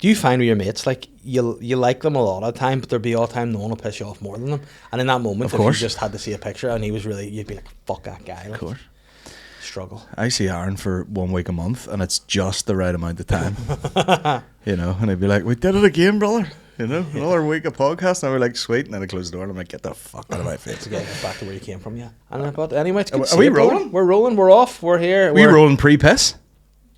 Do you find with your mates, like, you like them a lot of the time, but there'll be all the time no one will piss you off more than them? And in that moment, if you just had to see a picture and he was really, you'd be like, fuck that guy. Like, of course. Struggle. I see Aaron for 1 week a month, and it's just the right amount of time. You know, and he'd be like, we did it again, brother. You know, another week of podcast, and we're like, sweet, and then I close the door, and I'm like, get the fuck out of my face. Get back to where you came from, yeah. And but anyway, it's good. Are we rolling? We're rolling. We're off. We're here. We rolling pre-piss?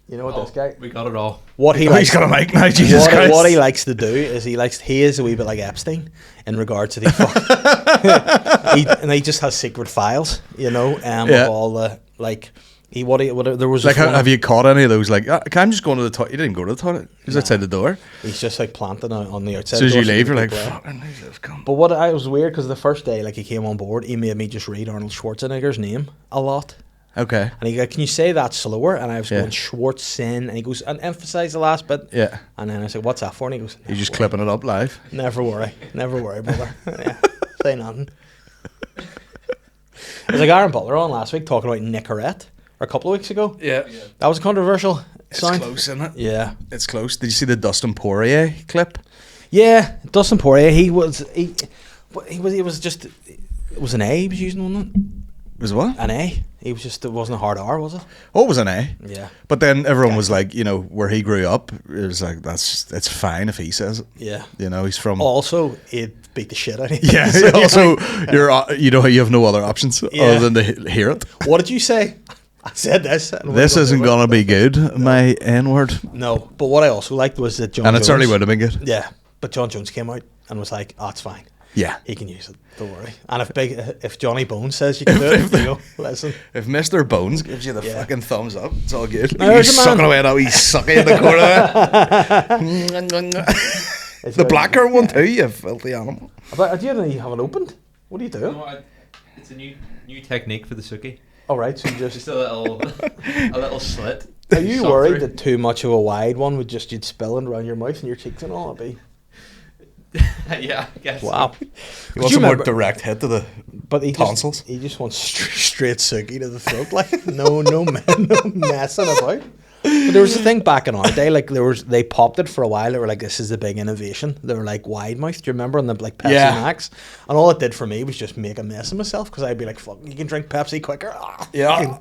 You know what this guy? We got it all. What he he's got a mic now. Jesus Christ! What he likes to do is he is a wee bit like Epstein in regards to the and he just has secret files, you know, of all the like. There was like, have you caught any of those? Like, I'm just going to the toilet. You didn't go to the toilet. He's outside the door. He's just like planting on the outside. As soon as you leave, you're like, fucking. But what I was weird because the first day, like he came on board, he made me just read Arnold Schwarzenegger's name a lot. Okay. And he goes, can you say that slower? And I was going Schwartzen, and he goes, and emphasize the last bit. Yeah. And then I said, what's that for? And he goes, you're just clipping it up live. Never worry, brother. Yeah, say nothing. It was like Aaron Butler on last week talking about Nicorette. Or a couple of weeks ago. Yeah. That was a controversial sound. It's close, isn't it? Yeah. It's close. Did you see the Dustin Poirier clip? Yeah, Dustin Poirier, it was an A he was using, wasn't it? It was what? An A. It wasn't a hard R, was it? Oh, it was an A. Yeah. But then everyone was like, you know, where he grew up, it was like, it's fine if he says it. Yeah. You know, he's from... Also, it beat the shit out of him. Yeah, So also, you have no other options other than to hear it. What did you say? I said this. This isn't going to be good, my N-word. No, but what I also liked was that John Jones... And it certainly would have been good. Yeah, but John Jones came out and was like, oh, it's fine. Yeah. He can use it, don't worry. And if Johnny Bones says you can do it, you know, listen. If Mr. Bones gives you the fucking thumbs up, it's all good. There's He's a man. sucking away now, he's sucking in the corner. The blacker one too, you filthy animal. But do you have it opened? What are you doing? No, it's a new technique for the suki. All right, so you just a little slit. Are you worried that too much of a wide one you'd spill around your mouth and your cheeks and all? That'd be... Yeah, I guess. You Wow. want some more direct hit to the tonsils? He just wants straight suki to the throat, like no messing about. But there was a thing back in our day, like they popped it for a while. They were like, "This is the big innovation." They were like wide mouth. Do you remember on the like Pepsi Max? And all it did for me was just make a mess of myself because I'd be like, "Fuck, you can drink Pepsi quicker." Yeah.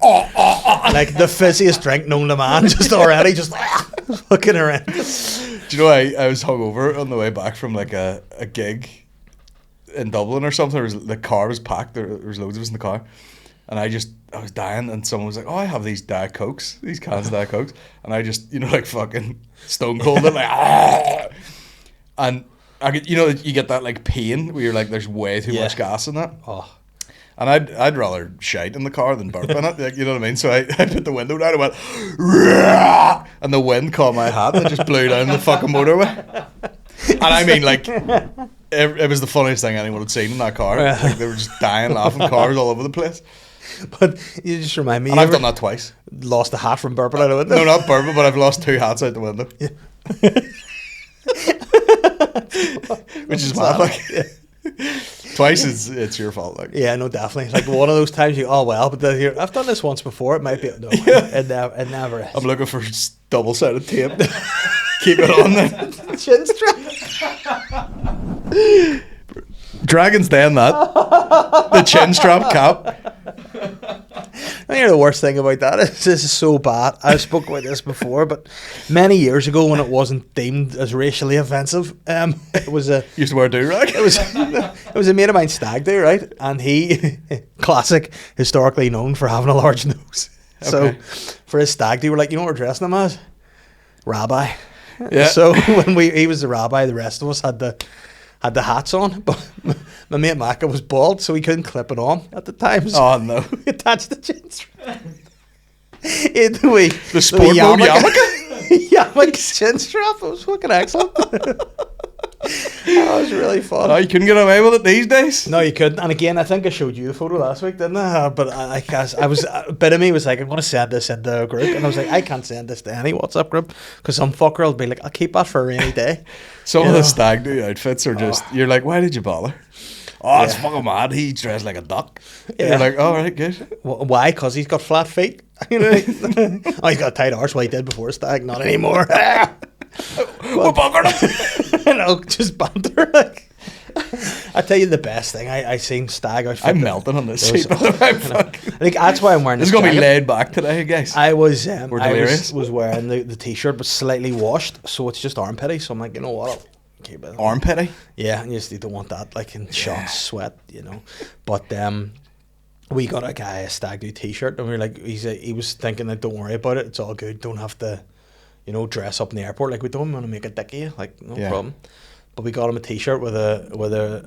Like the fizziest drink known to man, just already just fucking around. Do you know, I was hungover on the way back from like a gig in Dublin or something. The car was packed. There was loads of us in the car. And I was dying, and someone was like, "Oh, I have these Diet Cokes, these cans of Diet Cokes," and I just, like fucking stone cold it, like, and I get, you get that like pain where you're like, "There's way too much gas in that." Oh. And I'd rather shite in the car than burp in it, like, you know what I mean? So I put the window down and went, "Rah!" And the wind caught my hat and it just blew down the fucking motorway. And I mean, like, it was the funniest thing anyone had seen in that car. Like, they were just dying laughing, cars all over the place. But you just remind me. And I've done that twice. Lost a hat from burping out the window. No, not burping, but I've lost 2 hats out the window. Yeah. Which is mad, like. Twice it's your fault, like. Yeah, no, definitely. Like one of those times but then I've done this once before. It might be it never is. I'm looking for double-sided tape. Keep it on then. Chin strap. Dragon's Den, that. The chin strap cap. I think the worst thing about that is this is so bad. I've spoken about this before, but many years ago when it wasn't deemed as racially offensive, it was a... Used to wear a do-rag? It was a mate of mine stag do, right? And he, classic, historically known for having a large nose. Okay. So for his stag do, we're like, you know what we're dressing him as? Rabbi. Yeah. So when he was the rabbi, the rest of us had the hats on, but my mate Macca was bald, so he couldn't clip it on at the time. So oh no! We attached the chin strap. The sport mode yarmulke? Yarmulke chin strap. It was fucking excellent. That was really fun. Oh, you couldn't get away with it these days? No, you couldn't. And again, I think I showed you the photo last week, didn't I? But I guess I was, a bit of me was like, I'm going to send this in the group. And I was like, I can't send this to any WhatsApp group because some fucker will be like, I'll keep that for a rainy day. Some of the stag do outfits are just, you're like, why did you bother? Oh, it's fucking mad. He's dressed like a duck. Yeah. You're like, oh, right, good. Why? Because he's got flat feet. Oh, he's got a tight arse. Well, he did before stag, not anymore. We're buggering him. You know, just banter. Like, I tell you the best thing. I seen Stag outfit. I'm melting on this there seat. was- by the way. I think that's why I'm wearing This this is going to be jacket. laid back today, guys. I was We're I delirious. was wearing the t-shirt but slightly washed, so it's just armpity. So I'm like, you know what? I'll keep it. Armpity. Yeah, and you just don't want that like in shots, sweat, you know. But we got a guy a Stag do t-shirt, and we were like, he was thinking like, don't worry about it, it's all good. Don't have to, you know, dress up in the airport. Like, we don't want to make a dick of you, like no Yeah. problem. But we got him a t-shirt with a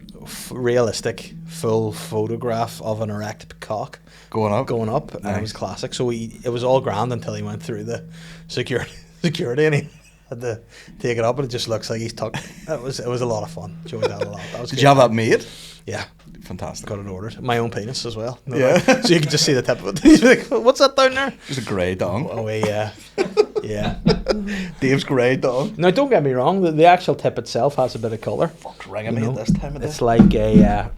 realistic full photograph of an erect cock Going up. and Nice. it was classic. So it was all grand until he went through the security and he had to take it up, and it just looks like he's tucked. It was a lot of fun. Enjoyed that a lot. That was Did good. you have that made? Yeah, Fantastic. got it ordered. My own penis as well. No, Yeah. like, so you can just see the tip of it. He's like, what's that down there? Just a grey dong. Oh yeah, yeah. Dave's grey dong. Now don't get me wrong. The actual tip itself has a bit of colour. Fuck's ringing You me know, at this time of day. It's like a.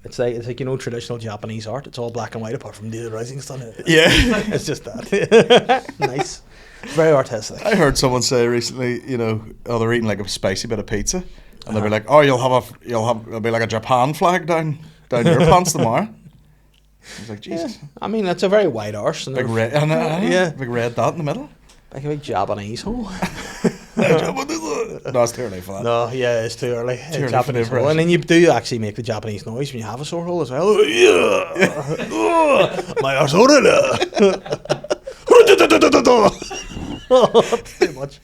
It's like you know, traditional Japanese art. It's all black and white apart from the rising sun. Yeah. It's just that. Nice. Very artistic. I heard someone say recently, you know, oh, they're eating like a spicy bit of pizza, and they'll be like, oh, it'll be like a Japan flag down your pants tomorrow. I was like, Jesus, I mean, it's a very wide arse. And big they're- red, Yeah. big red dot in the middle. Like a big Japanese hole. No, it's too early for that. No, yeah, it's too early. Too early Japanese for the hole. And then you do actually make the Japanese noise when you have a sore hole as well. Oh, yeah. Oh, my arsehole. Too much.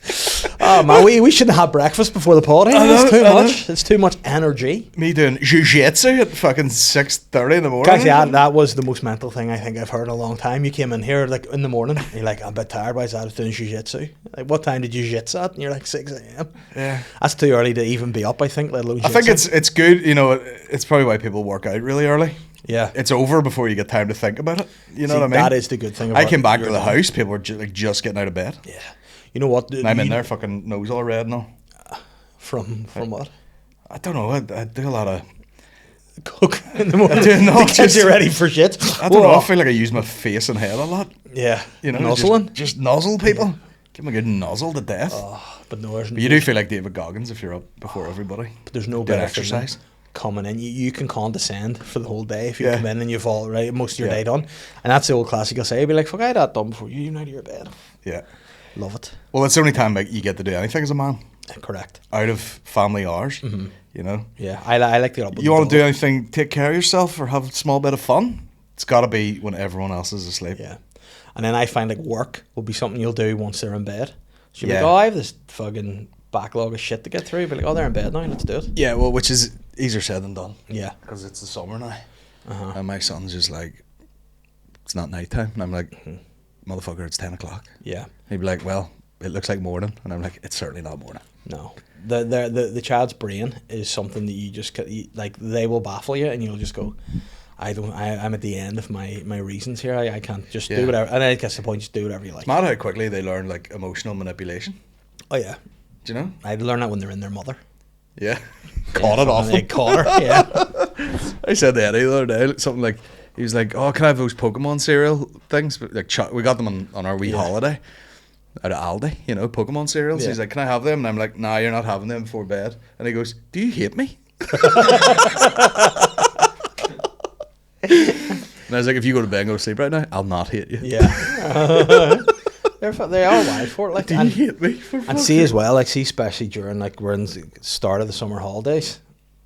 Oh man, we shouldn't have breakfast before the party. It's too much. It's too much energy. Me doing jiu-jitsu at fucking 6:30 in the morning. Guys, yeah, that was the most mental thing I think I've heard in a long time. You came in here like in the morning. You're like, I'm a bit tired. Why is that? I was doing jiu-jitsu. Like, what time did you jiu-jitsu at? And you're like 6 a.m. Yeah. That's too early to even be up. I think. Let alone. I think jiu-jitsu. it's good. You know, it's probably why people work out really early. Yeah. It's over before you get time to think about it. You know See, what I mean? that is the good thing. I About came back to your the life. house. People were just getting out of bed. Yeah. You know what? And I'm in there, fucking nose all red now. From what? I don't know. I do a lot of. Cook in the morning. do not Gets just- you ready for shit. I don't know. Whoa. I feel like I use my face and head a lot. Yeah. You know, Nuzzling. just nozzle people. Give them a good nozzle to death. Oh, but no, there's, But you do feel like David Goggins if you're up before everybody. there's no Doing better exercise. thing coming in. You can condescend for the whole day if you Yeah. come in and you've all right most of your Yeah. day done. And that's the old classic I'll say. I'll be like, fuck, I had that done before you even out of your bed. Yeah. Love it. Well, it's the only time like, you get to do anything as a man Correct. out of family hours. You know, Yeah, I like to get up. with you the want to do dog. anything, take care of yourself, or have a small bit of fun. It's got to be when everyone else is asleep. Yeah. And then I find like work will be something you'll do once they're in bed. So you'll be Yeah. like, oh, I have this fucking backlog of shit to get through. But like, oh, they're in bed now. Let's do it. Yeah, well, which is easier said than done Yeah. because it's the summer now, Uh-huh. and my son's just like, it's not nighttime, and I'm like, motherfucker, it's 10 o'clock. Yeah. He'd be like, well, it looks like morning, and I'm like, it's certainly not morning. No. The child's brain is something that you just like. They will baffle you, and you'll just go, I'm at the end of my reasons here. I can't just Yeah. do whatever. And I guess the point, just do whatever you like. It's mad how quickly they learn like emotional manipulation. Oh yeah. Do you know? I learned that when they're in their mother. Yeah. Caught it off They them. caught her. Yeah. I said to Eddie the other day, something like, he was like, oh, can I have those Pokemon cereal things? But, like, we got them on our wee Yeah. holiday out of Aldi, you know, Pokemon cereals. Yeah. He's like, can I have them? And I'm like, nah, you're not having them before bed. And he goes, do you hate me? And I was like, if you go to bed and go to sleep right now, I'll not hate you. Yeah. They are wild for it. Like, Do you and, hate me? For and fuck's see sake? as well, like, see, especially during like we're in the start of the summer holidays,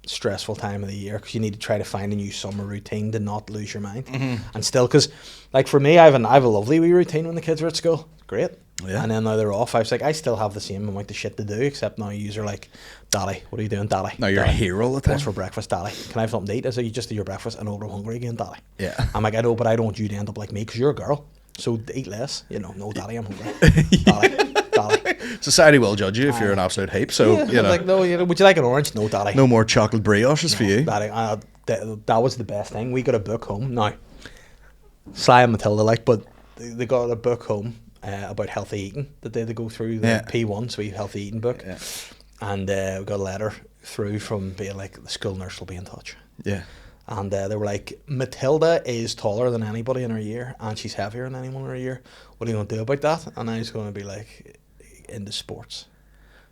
stressful time of the year because you need to try to find a new summer routine to not lose your mind. And still, because like for me, I have a lovely wee routine when the kids are at school. Great. Yeah. And then now they're off. I was like, I still have the same amount of shit to do, except now you are like, Daddy, what are you doing, Daddy? Now you're Daddy, here all the time. what's for breakfast, Daddy? Can I have something to eat? I said, you just do your breakfast and I'm hungry again, Daddy. Yeah. I'm like, I know, but I don't want you to end up like me because you're a girl. So eat less. You know, no, Daddy, I'm hungry. Daddy, Daddy. Society will judge you if you're an absolute heap. So, Yeah, you know, like, no, would you like an orange? No, Daddy. no more chocolate brioches for you. Daddy, that was the best thing. We got a book home. Now, Sly and Matilda, like, but they got a book home about healthy eating that they had to go through the Yeah. P1, so we healthy eating book. Yeah. And we got a letter through from being like, the school nurse will be in touch. Yeah. And they were like, Matilda is taller than anybody in her year and she's heavier than anyone in her year. What are you going to do about that? And I was going to be like, into sports.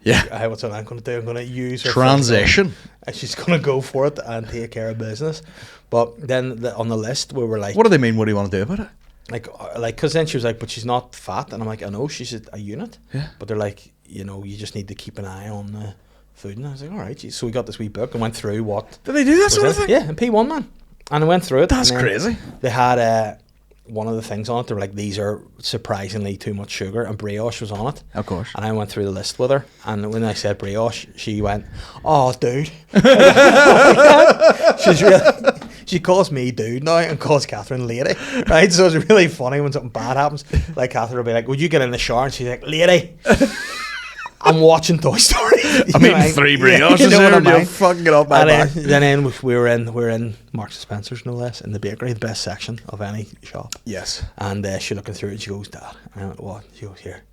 Yeah. What's what I'm going to do? I'm going to use her Transition. and she's going to go for it and take care of business. But then on the list we were like, What do they mean? What do you want to do about it? like, because then she was like, but she's not fat, and I'm like, I know she's a unit, Yeah. but they're like, you know, you just need to keep an eye on the food. And I was like, all right, geez. So we got this wee book and went through what. Do they do that was sort of it. thing? Yeah, in P1, man. And I went through it. That's and then crazy. They had one of the things on it. They were like, these are surprisingly too much sugar, and brioche was on it. Of course. And I went through the list with her, and when I said brioche, she went, "Oh, dude." She's really. She calls me dude now and calls Catherine lady, right? So it's really funny when something bad happens. Like Catherine will be like, "Would you get in the shower?" And she's like, "Lady, I'm watching Toy Story." I'm eating 3 brioches what I here. You're mean? fucking it up my And back. then we're in Marks and Spencer's, no less, in the bakery, the best section of any shop. Yes. And she's looking through it and she goes, "Dad." And I went, "What?" She goes, "Here,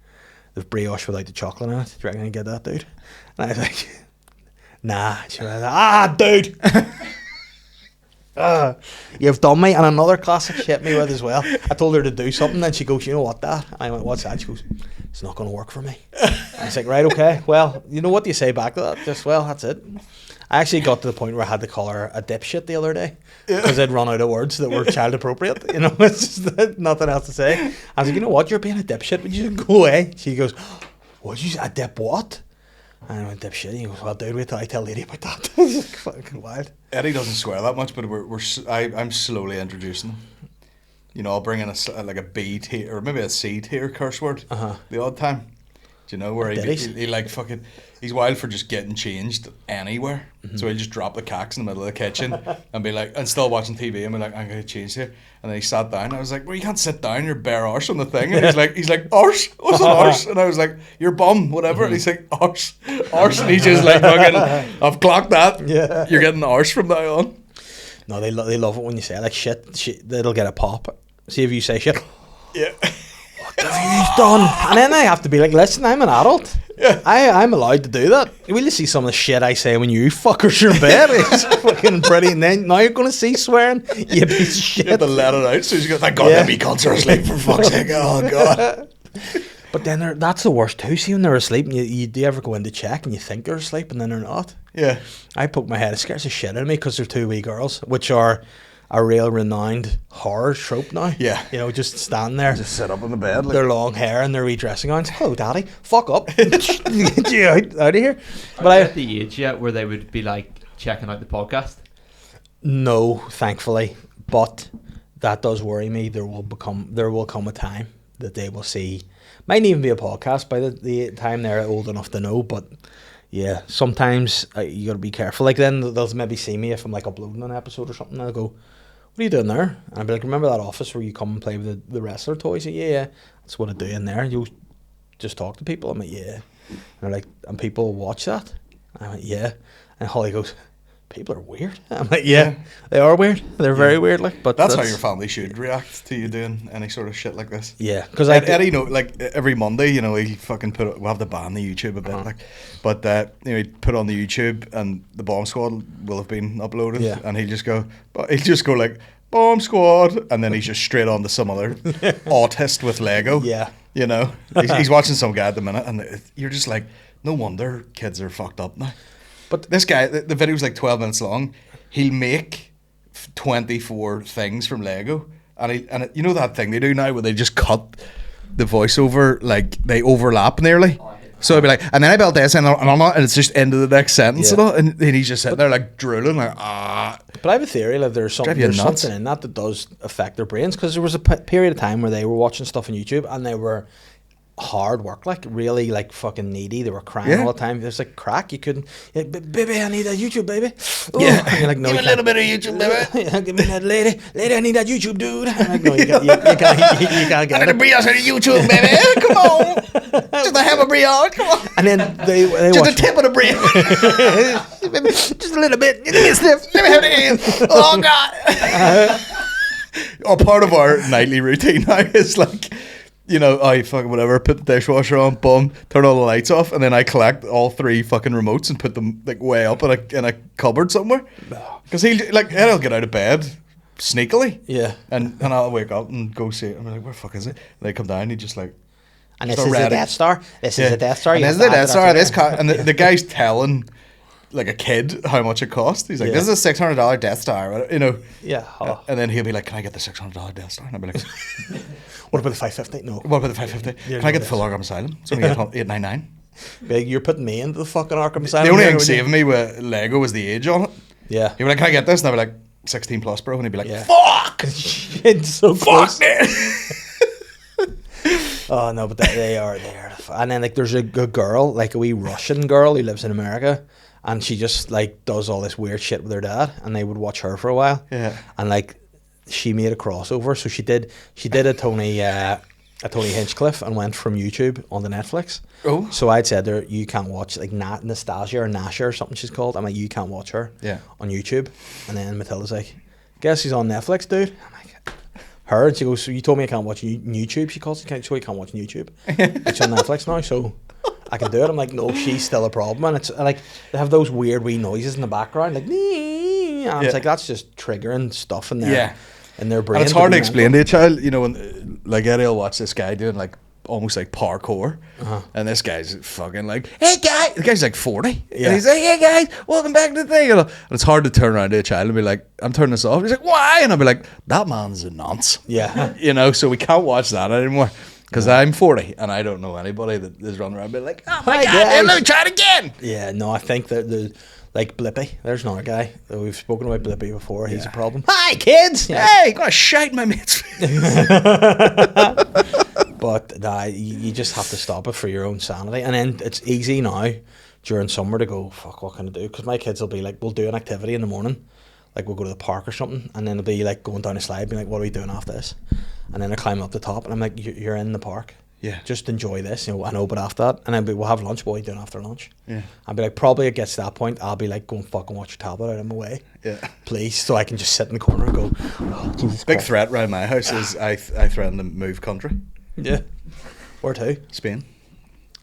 the brioche without the chocolate in it. Do you reckon I can get that, dude?" And I was like, "Nah." She went, dude." You've done me. And another classic she hit me with as well. I told her to do something, and she goes, "You know what, Dad?" I went, "What's that?" She goes, "It's not going to work for me." I was like, "Right, okay. Well, you know what do you say back to that?" Just, well, that's it. I actually got to the point where I had to call her a dipshit the other day because I'd run out of words that were child appropriate. You know, it's just nothing else to say. I was like, "You know what? You're being a dipshit. Would you go away?" She goes, "What'd you say? A dip what?" And I went, "Dipshit." He goes, "Well, dude, wait till I tell Lady about that." It's like fucking wild. Eddie doesn't swear that much, but I'm slowly introducing him. You know, I'll bring in like a B tier or maybe a C tier curse word the odd time. Do you know where he like fucking he's wild for just getting changed anywhere. So he'll just drop the cacks in the middle of the kitchen and be like, and still watching TV and be like, "I'm gonna change here." And then he sat down. I was like, "Well, you can't sit down. You're bare arse on the thing." And he's like, "Arse? What's an arse?" And I was like, "Your bum, whatever." And he's like, "Arse, arse." And he's just like, "Fucking, I've clocked that. Yeah. You're getting arse from now on." No, they love it when you say like shit. They'll get a pop. See if you say shit. Yeah. What have you done? And then I have to be like, "Listen, I'm an adult. Yeah. I'm allowed to do that." Will you see some of the shit I say when you fuckers are in bed? It's fucking pretty. And then now you're going to see swearing. You piece of shit. You have to let it out. So you go, "Thank God, Yeah. them cunts are asleep, for fuck's sake." Oh God. But then that's the worst too. See when they're asleep, and you do ever go in to check and you think they're asleep and then they're not. Yeah. I poke my head. It scares the shit out of me because they're 2 wee girls, which are a real renowned horror trope now. Yeah. You know, just stand there. Just sit up in the bed. Like, Their long hair and their wee dressing gowns. "Hello, Daddy. Fuck up. Get you out of here." Are But they at the age yet where they would be like checking out the podcast? no, thankfully. But that does worry me. There will come a time that they will see. Might even be a podcast by the time they're old enough to know. But yeah, sometimes you got to be careful. Like then they'll maybe see me if I'm like uploading an episode or something. They'll go, "What are you doing there?" And I'll be like, "Remember that office where you come and play with the wrestler toys?" Yeah, that's what I do in there. You just talk to people. I'm like, "Yeah." And they're like, "And people watch that?" I'm like, "Yeah." And Holly goes, "People are weird." I'm like, "Yeah, they are weird. They're very weird." Like, but that's how your family should react to you doing any sort of shit like this. Yeah, because Eddie, you know, like every Monday, you know, he fucking we'll have to ban the YouTube a bit, like, but you know, he'd put on the YouTube and the Bomb Squad will have been uploaded, and he'll just go like Bomb Squad, and then he's just straight on to some other autist with Lego. Yeah, you know, he's watching some guy at the minute, and you're just like, no wonder kids are fucked up now. But this guy, the video's like 12 minutes long. He'll make 24 things from Lego, and you know that thing they do now where they just cut the voiceover, like they overlap nearly. So I'd be like, and then I built this and it's just into the next sentence, and he's just sitting there like drooling, like But I have a theory that there's something in that does affect their brains, because there was a period of time where they were watching stuff on YouTube and they were hard work, like really like fucking needy. They were crying all the time. There's like crack. You couldn't, "Baby, I need that YouTube, baby." Oh. Yeah, and you're like, "No, give me a little bit of YouTube, baby. Give me that lady, I need that YouTube, dude." I'm like, "No, you can't get I need a brioche on YouTube, baby. Come on, just a ham of brioche. Come on. And then they just watch a tip of the brioche. just a little bit. Give me a sniff. Let me have the hand. Oh God. Part of our nightly routine now is like, you know, I fucking whatever, put the dishwasher on, boom, turn all the lights off, and then I collect all 3 fucking remotes and put them like way up in a cupboard somewhere. Because I'll get out of bed sneakily. Yeah. And I'll wake up and go see it. I'm like, "Where the fuck is it?" And they come down, he just like, And this They're is the ready. Death Star. This is the Death Star. And You this is have the to add Death Star. to This that. and the guy's telling like a kid how much it costs. He's like, Yeah. "This is a $600 Death Star," you know. Yeah. Oh. And then he'll be like, "Can I get the $600 Death Star?" And I'll be like, What about the 550? No. "What about the 550? Yeah, Can I get no, the full Arkham Asylum? It's only 899." Big, you're putting me into the fucking Arkham Asylum. The only here, thing would you? saving me with Lego was the age on it. Yeah. He'd be like, "Can I get this?" And I'd be like, 16 plus, bro. And he'd be like, Yeah. "Fuck! It's so close. Fuck it!" Oh no, but they are there. And then like there's a good girl, like a wee Russian girl who lives in America, and she just like does all this weird shit with her dad, and they would watch her for a while. Yeah. And like she made a crossover, so she did a Tony Hinchcliffe and went from YouTube onto Netflix. Oh. So I'd said to her, you can't watch like Nastasia or Nasha or something she's called. I'm like, you can't watch her Yeah. on YouTube. And then Matilda's like, guess she's on Netflix, dude. I'm like, her, and she goes, so you told me I can't watch YouTube. She calls it, so you can't watch YouTube. It's on Netflix now, so I can do it. I'm like, no, she's still a problem. And it's like, they have those weird wee noises in the background, like, and it's like, that's just triggering stuff in their, in their brain. And it's hard to be explain to a child, you know, when like Eddie will watch this guy doing like almost like parkour, and this guy's fucking like, "Hey guys," the guy's like 40, and he's like, "Hey guys, welcome back to the thing." You know? And it's hard to turn around to a child and be like, "I'm turning this off." He's like, "Why?" And I'll be like, "That man's a nonce." Yeah. You know, so we can't watch that anymore. Because I'm 40 and I don't know anybody that is running around being like, "Oh my Hi, God, guys." let me try it again. Yeah, no, I think that the like Blippy, there's another guy that we've spoken about Blippy before. He's a problem. Hi, kids. Yeah. Hey, gonna shite my mates. But nah, you just have to stop it for your own sanity. And then it's easy now during summer to go, fuck, what can I do? Because my kids will be like, we'll do an activity in the morning. Like we'll go to the park or something. And then they'll be like going down a slide, being like, what are we doing after this? And then they're climbing up the top. And I'm like, you're in the park. Yeah. Just enjoy this. You know, I know, but after that. And then we'll have lunch. What are you doing after lunch? Yeah. I'll be like, probably it gets to that point. I'll be like, go and fucking watch your tablet out of my way. Yeah. Please. So I can just sit in the corner and go, oh, Jesus Big Christ. threat around my house is I threaten to move country. Yeah. Where to? Spain.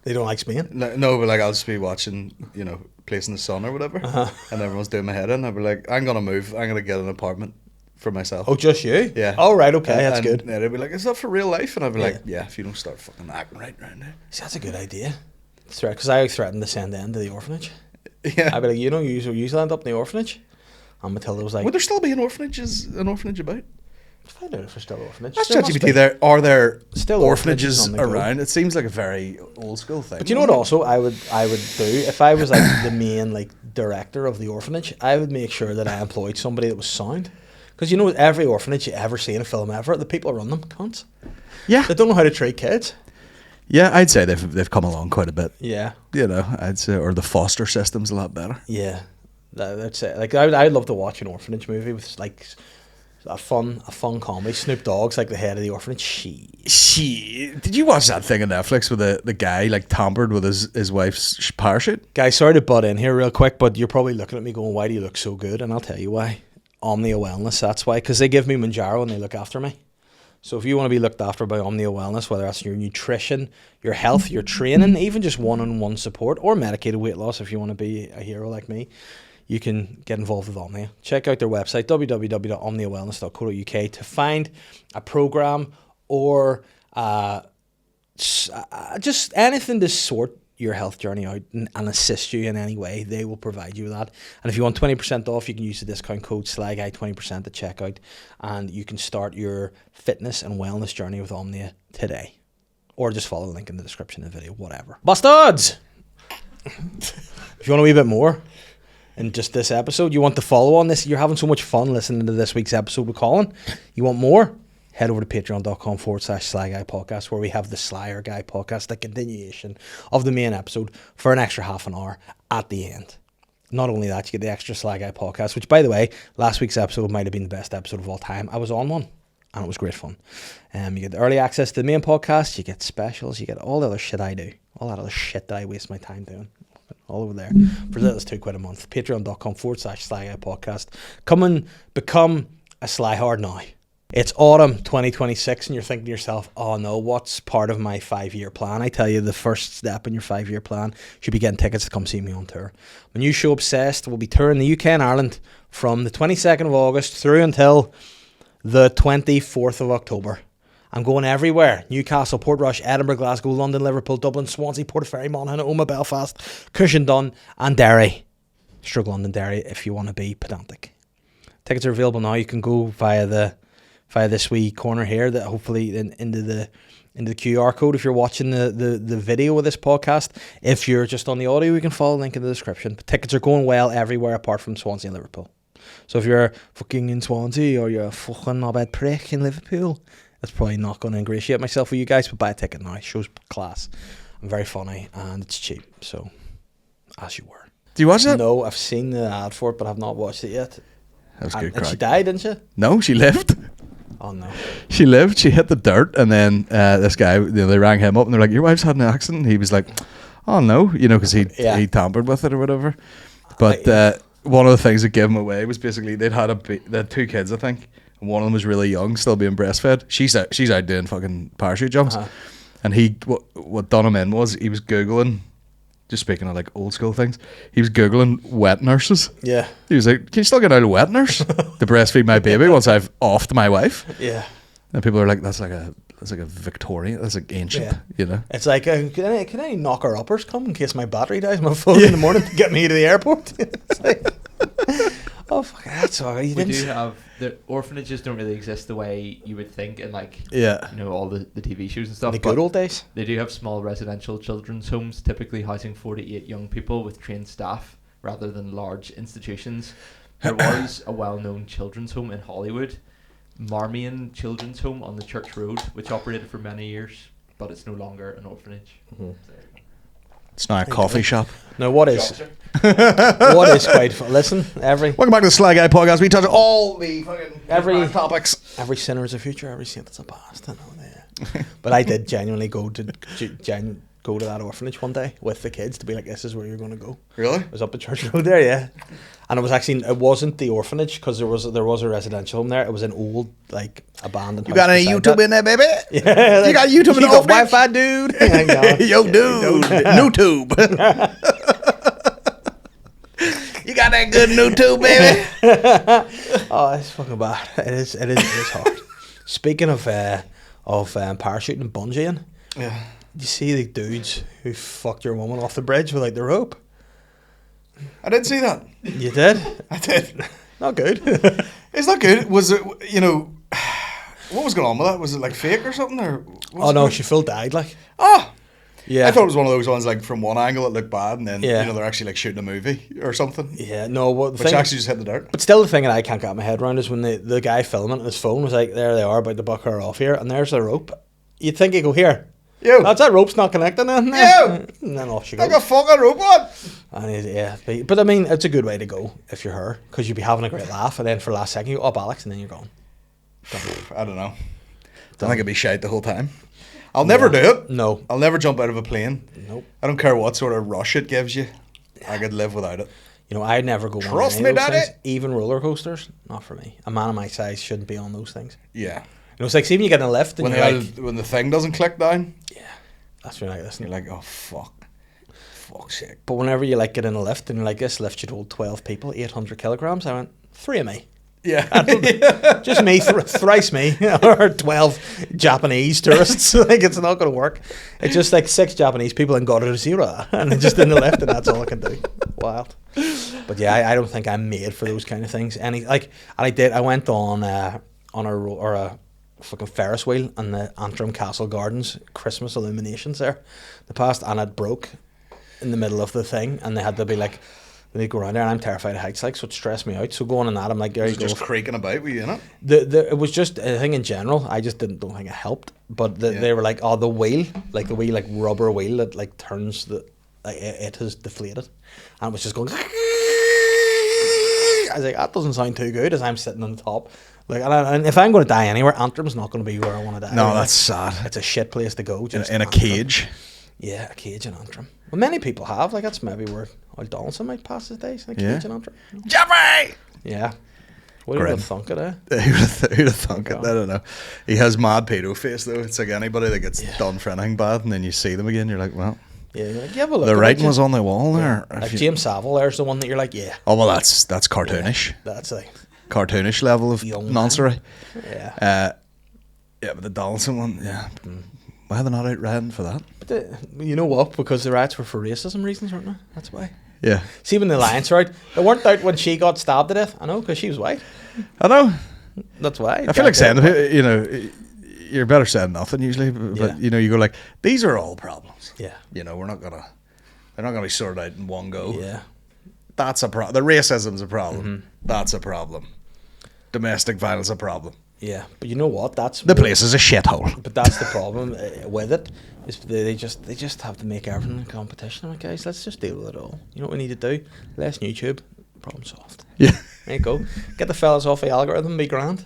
They don't like Spain? No, but like I'll just be watching, you know, Place in the Sun or whatever, and everyone's doing my head in. I'll be like, I'm gonna move. I'm gonna get an apartment for myself. Oh, just you? Yeah. Oh, right, okay, that's and good. they'll be like, is that for real life? And I'll be Yeah. like, yeah, if you don't start fucking acting right around there. See, that's a good idea. Because I threatened to send them to the orphanage. Yeah. I'd be like, you know, you end up in the orphanage. And Matilda was like, Would there still be an orphanage about? find out if there's still orphanage. That's There must ChatGPT. be. There are there Still orphanages orphanages on the go. around? It seems like a very old school thing. But you know what also I would do? If I was like the main like director of the orphanage, I would make sure that I employed somebody that was sound. Because you know, every orphanage you ever see in a film ever, the people who run them cunts. Yeah. They don't know how to treat kids. Yeah, I'd say they've come along quite a bit. Yeah. You know, I'd say, or the foster system's a lot better. Yeah. That's it. Like I'd love to watch an orphanage movie with like a fun comedy. Snoop Dogg's like the head of the orphanage. Did you watch that thing on Netflix where the guy like tampered with his wife's parachute? Guys, sorry to butt in here real quick, but you're probably looking at me going, why do you look so good? And I'll tell you why. Omnia Wellness, that's why. Because they give me Manjaro and they look after me. So if you want to be looked after by Omnia Wellness, whether that's your nutrition, your health, your training, even just one-on-one support or medicated weight loss if you want to be a hero like me, you can get involved with Omnia. Check out their website, www.omniawellness.co.uk, to find a program or just anything to sort your health journey out and assist you in any way. They will provide you with that. And if you want 20% off, you can use the discount code SLYGUY20% at checkout, and you can start your fitness and wellness journey with Omnia today. Or just follow the link in the description of the video, whatever. Bastards! If you want a wee bit more in just this episode, you want to follow on this, you're having so much fun listening to this week's episode with Colin, you want more, head over to patreon.com/Sly Guy Podcast, where we have the Slyer Guy Podcast, the continuation of the main episode, for an extra half an hour at the end. Not only that, you get the extra Sly Guy Podcast, which, by the way, last week's episode might have been the best episode of all time. I was on one, and it was great fun. You get the early access to the main podcast, you get specials, you get all the other shit I do, all that other shit that I waste my time doing. All over there for as little as £2 a month. Patreon.com/Sly Guy Podcast. Come and become a Sly Hard now. It's autumn 2026 and you're thinking to yourself, oh no, what's part of my 5-year plan? I tell you, the first step in your 5-year plan should be getting tickets to come see me on tour. My new show, Obsessed, will be touring the UK and Ireland from the 22nd of August through until the 24th of October. I'm going everywhere. Newcastle, Portrush, Edinburgh, Glasgow, London, Liverpool, Dublin, Swansea, Portaferry, Monaghan, Omagh, Belfast, Cushendun and Derry. Struggle London, Derry if you want to be pedantic. Tickets are available now. You can go via this wee corner here that hopefully into the QR code if you're watching the video of this podcast. If you're just on the audio, you can follow the link in the description. But tickets are going well everywhere apart from Swansea and Liverpool. So if you're fucking in Swansea or you're a fucking knobhead prick in Liverpool, that's probably not going to ingratiate myself with you guys, but buy a ticket now. It shows class. I'm very funny and it's cheap. So, as you were. Do you watch it? No, I've seen the ad for it, but I've not watched it yet. That was good And crack. she died, didn't she? No, she lived. Oh, no. She lived. She hit the dirt, and then this guy, they rang him up, and they're like, "Your wife's had an accident." And he was like, "Oh no," because he tampered with it or whatever. But one of the things that gave him away was basically they had 2 kids, I think, and one of them was really young, still being breastfed. She's out doing fucking parachute jumps, and what done him in was he was googling. Just speaking of like old school things, he was googling wet nurses. Yeah. He was like, "Can you still get out a wet nurse to breastfeed my baby once I've offed my wife?" Yeah. And people are like, "That's like a Victorian. That's like ancient." It's like, can any knocker uppers come in case my battery dies on my phone in the morning to get me to the airport? It's like, oh fuck, that's all right. We do have the orphanages don't really exist the way you would think in like all the TV shows and stuff. The good old days. They do have small residential children's homes, typically housing 4 to 8 young people with trained staff rather than large institutions. There was a well-known children's home in Hollywood, Marmion Children's Home on the Church Road, which operated for many years, but it's no longer an orphanage. Mm-hmm. It's now a coffee shop. Now what is quite fun? Listen, Welcome back to the Sly Guy podcast. We touch all the fucking topics. Every sinner is a future, every saint is a past. I know that. But I did genuinely go to that orphanage one day with the kids to be like, this is where you're going to go. Really? It was up the Church Road there, yeah. And it wasn't the orphanage because there was a residential home there. It was an old like abandoned. You got any YouTube in there, baby? Yeah, you got YouTube in the got orphanage? Wi-Fi, dude. Yo, dude, YouTube. You got that good YouTube, baby? Oh, it's fucking bad. It is hard. Speaking of parachuting and bungeeing, you see the dudes who fucked your woman off the bridge without the rope? I didn't see that. You did? I did. Not good. It's not good. Was it, what was going on with that? Was it like fake or something? Oh no, she full died like. Ah! Yeah. I thought it was one of those ones like from one angle it looked bad and then they're actually like shooting a movie or something. Yeah, no, which actually just hit the dirt. But still the thing that I can't get my head around is when the guy filming on his phone was like, there they are about to buck her off here and there's the rope. You'd think he'd go, here. Yo. That rope's not connecting then. Yo. And then off she goes. Like a fucking rope on. And but I mean, it's a good way to go if you're her because you'd be having a great laugh and then for the last second you go, up Alex, and then you're gone. I don't know. I think it'd be shite the whole time. I'll never do it. No. I'll never jump out of a plane. Nope. I don't care what sort of rush it gives you. I could live without it. I'd never go Trust on me, any of those daddy. things. Even roller coasters, not for me. A man of my size shouldn't be on those things. Yeah. It's like, see when you get in a lift and when the thing doesn't click down. Yeah. That's when you're like, listen. You're like, oh fuck. Fuck's sake. But whenever you like get in a lift and you're like, this lift should hold 12 people, 800 kilograms, I went, 3 of me. Yeah. Just me, thrice me, or 12 Japanese tourists. Like, it's not going to work. It's just like 6 Japanese people and got it to 0, and then just in the lift, and that's all I can do. Wild. But yeah, I don't think I'm made for those kind of things. I went on a fucking Ferris wheel on the Antrim Castle Gardens Christmas illuminations there the past, and it broke in the middle of the thing, and they had to be like, they go around there, and I'm terrified of heights, like, so it stressed me out. So going on that, I'm like, there you go. Just creaking about, were you in it? It was just, I think in general, I just don't think it helped. But they were like, oh, the wheel, like rubber wheel that like turns it has deflated, and it was just going. I was like, that doesn't sound too good as I'm sitting on the top. Like, and if I'm going to die anywhere, Antrim's not going to be where I want to die. No, that's sad. It's a shit place to go. Just in a cage. Yeah, a cage in Antrim. Well, many people have. Like, that's maybe where Old Donaldson might pass his days. In a cage in Antrim. Jeffrey! Yeah. What would have thunk it, eh? Who'd have thunk it? I don't know. He has mad pedo face, though. It's like anybody that gets done for anything bad, and then you see them again, you're like, well. Yeah, you're like, look, the writing was on the wall there. Like James Savile, there's the one that you're like, yeah. Oh, well, that's cartoonish. Yeah, that's like cartoonish level of nonsense. Yeah. Yeah, but the Donaldson one, yeah. Why are they not out riding for that? But you know what? Because the riots were for racism reasons, weren't they? That's why. Yeah. See, when the Alliance were out, they weren't out when she got stabbed to death. I know, because she was white. I know. That's why. I feel like saying, you know, you're better saying nothing usually, but you know, you go like, these are all problems. Yeah. You know, they're not gonna be sorted out in one go. Yeah. That's a problem. The racism's a problem. That's a problem. Domestic violence a problem. Yeah, but you know what? That's The place is a shithole. But that's the problem with it. Is they just have to make everything a competition. Like, guys, let's just deal with it all. You know what we need to do? Less YouTube. Problem solved. Yeah. There you go. Get the fellas off the algorithm. Be grand.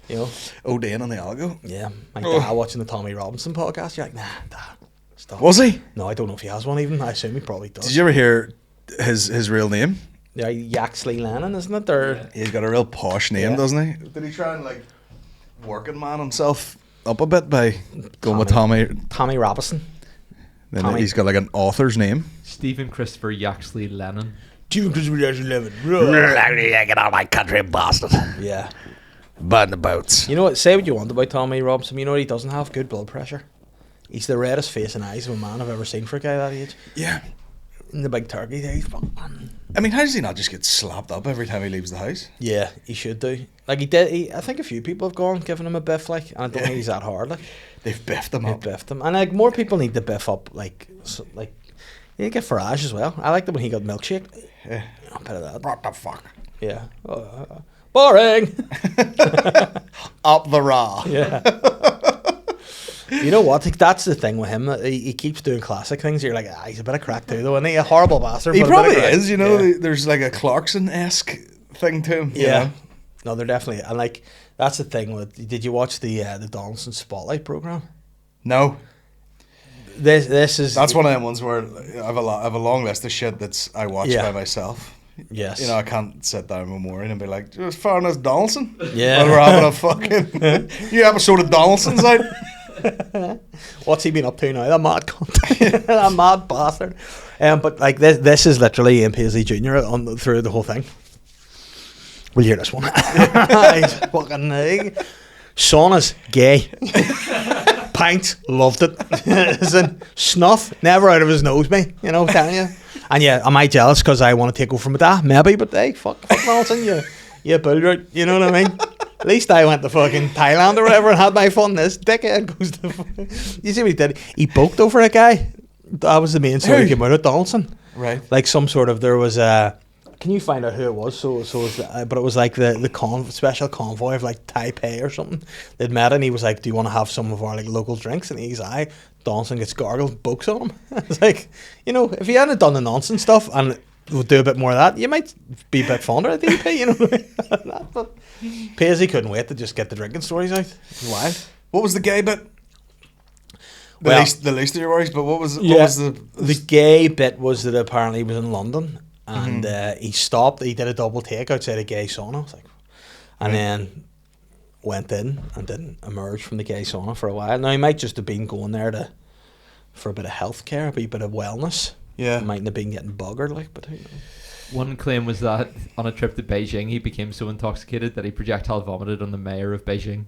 You know. Odean on the algo. Yeah. My dad watching the Tommy Robinson podcast. You're like, nah, Dad, stop. Was he? No, I don't know if he has one even. I assume he probably does. Did you ever hear his real name? Yeah, Yaxley Lennon, isn't it? Or He's got a real posh name, doesn't he? Did he try and like working man himself up a bit by going with Tommy Robinson? Then Tommy. he's got like an author's name. Stephen Christopher Yaxley Lennon. Get out of my country, bastard. Yeah. Burn the boats. You know what? Say what you want about Tommy Robinson. You know what he doesn't have? Good blood pressure. He's the reddest face and eyes of a man I've ever seen for a guy that age. Yeah. In the big turkey there, he's I mean, how does he not just get slapped up every time he leaves the house? yeah, he should do. Like he did. I think a few people have gone giving him a biff. Like, and I don't think he's that hard. Like They've biffed him they've up. biffed him, and like more people need to biff up. Like you get Farage as well. I liked it when he got milkshake. Yeah. A bit of that. What the fuck? Yeah. Boring. Up the raw. Yeah. You know what? Like, that's the thing with him. He keeps doing classic things. You're like, he's a bit of crack too, though, isn't he? A horrible bastard. He but a bit of probably crack. is, you know. Yeah. There's like a Clarkson-esque thing to him. you Yeah. know? No, they're definitely, and like that's the thing with. Did you watch the Donaldson Spotlight program? No. This is That's one of them ones where I have a long list of shit that's I watch by myself. Yes. You know, I can't sit down with Maureen and be like, just fair enough, Donaldson. Yeah. When we're having a fucking new episode of Donaldson's out. What's he been up to now? That mad cunt. That mad bastard. But like this is literally Ian Paisley Jr. Through the whole thing. We'll hear this one. He's fucking sauna's gay. Pints, loved it. As in, snuff, never out of his nose, mate. You know, telling you. And yeah, am I jealous because I want to take over from my dad? Maybe, but hey, fuck Donaldson, you bull right. You know what I mean? At least I went to fucking Thailand or whatever and had my fun. This dickhead goes to fucking... You see what he did? He boked over a guy. That was the main story he came out of Donaldson. Right. Like some sort of, there was a... Can you find out who it was? But it was like the special convoy of like Taipei or something. They'd met and he was like, do you want to have some of our like local drinks? And he's like, Donaldson gets gargled, bokes on him. It's like, you know, if he hadn't done the nonsense stuff and would do a bit more of that, you might be a bit fonder of DP, you know what I mean? But Paisley couldn't wait to just get the drinking stories out. Why? What was the gay bit? Well, the least of your worries, but what was the gay bit was that apparently he was in London and he stopped. He did a double take outside a gay sauna. I was like, and then went in and didn't emerge from the gay sauna for a while. Now he might just have been going there for a bit of healthcare, a bit of wellness. Yeah, he mightn't have been getting buggered, like, but who knows? One claim was that on a trip to Beijing, he became so intoxicated that he projectile vomited on the mayor of Beijing.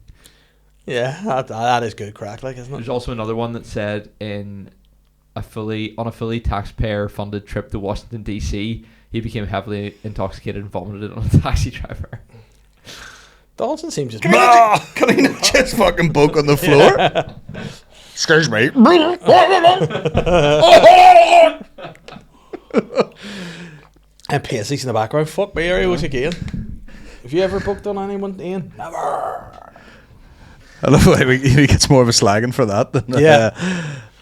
Yeah, that is good crack, like, isn't it? There's also another one that said on a fully taxpayer-funded trip to Washington D.C., he became heavily intoxicated and vomited on a taxi driver. Donaldson seems just... Can he not just fucking poke on the floor? Yeah. Excuse me. And Paisley's in the background. Fuck me, here he was again. Have you ever booked on anyone, Ian? Never. I love the way he gets more of a slagging for that than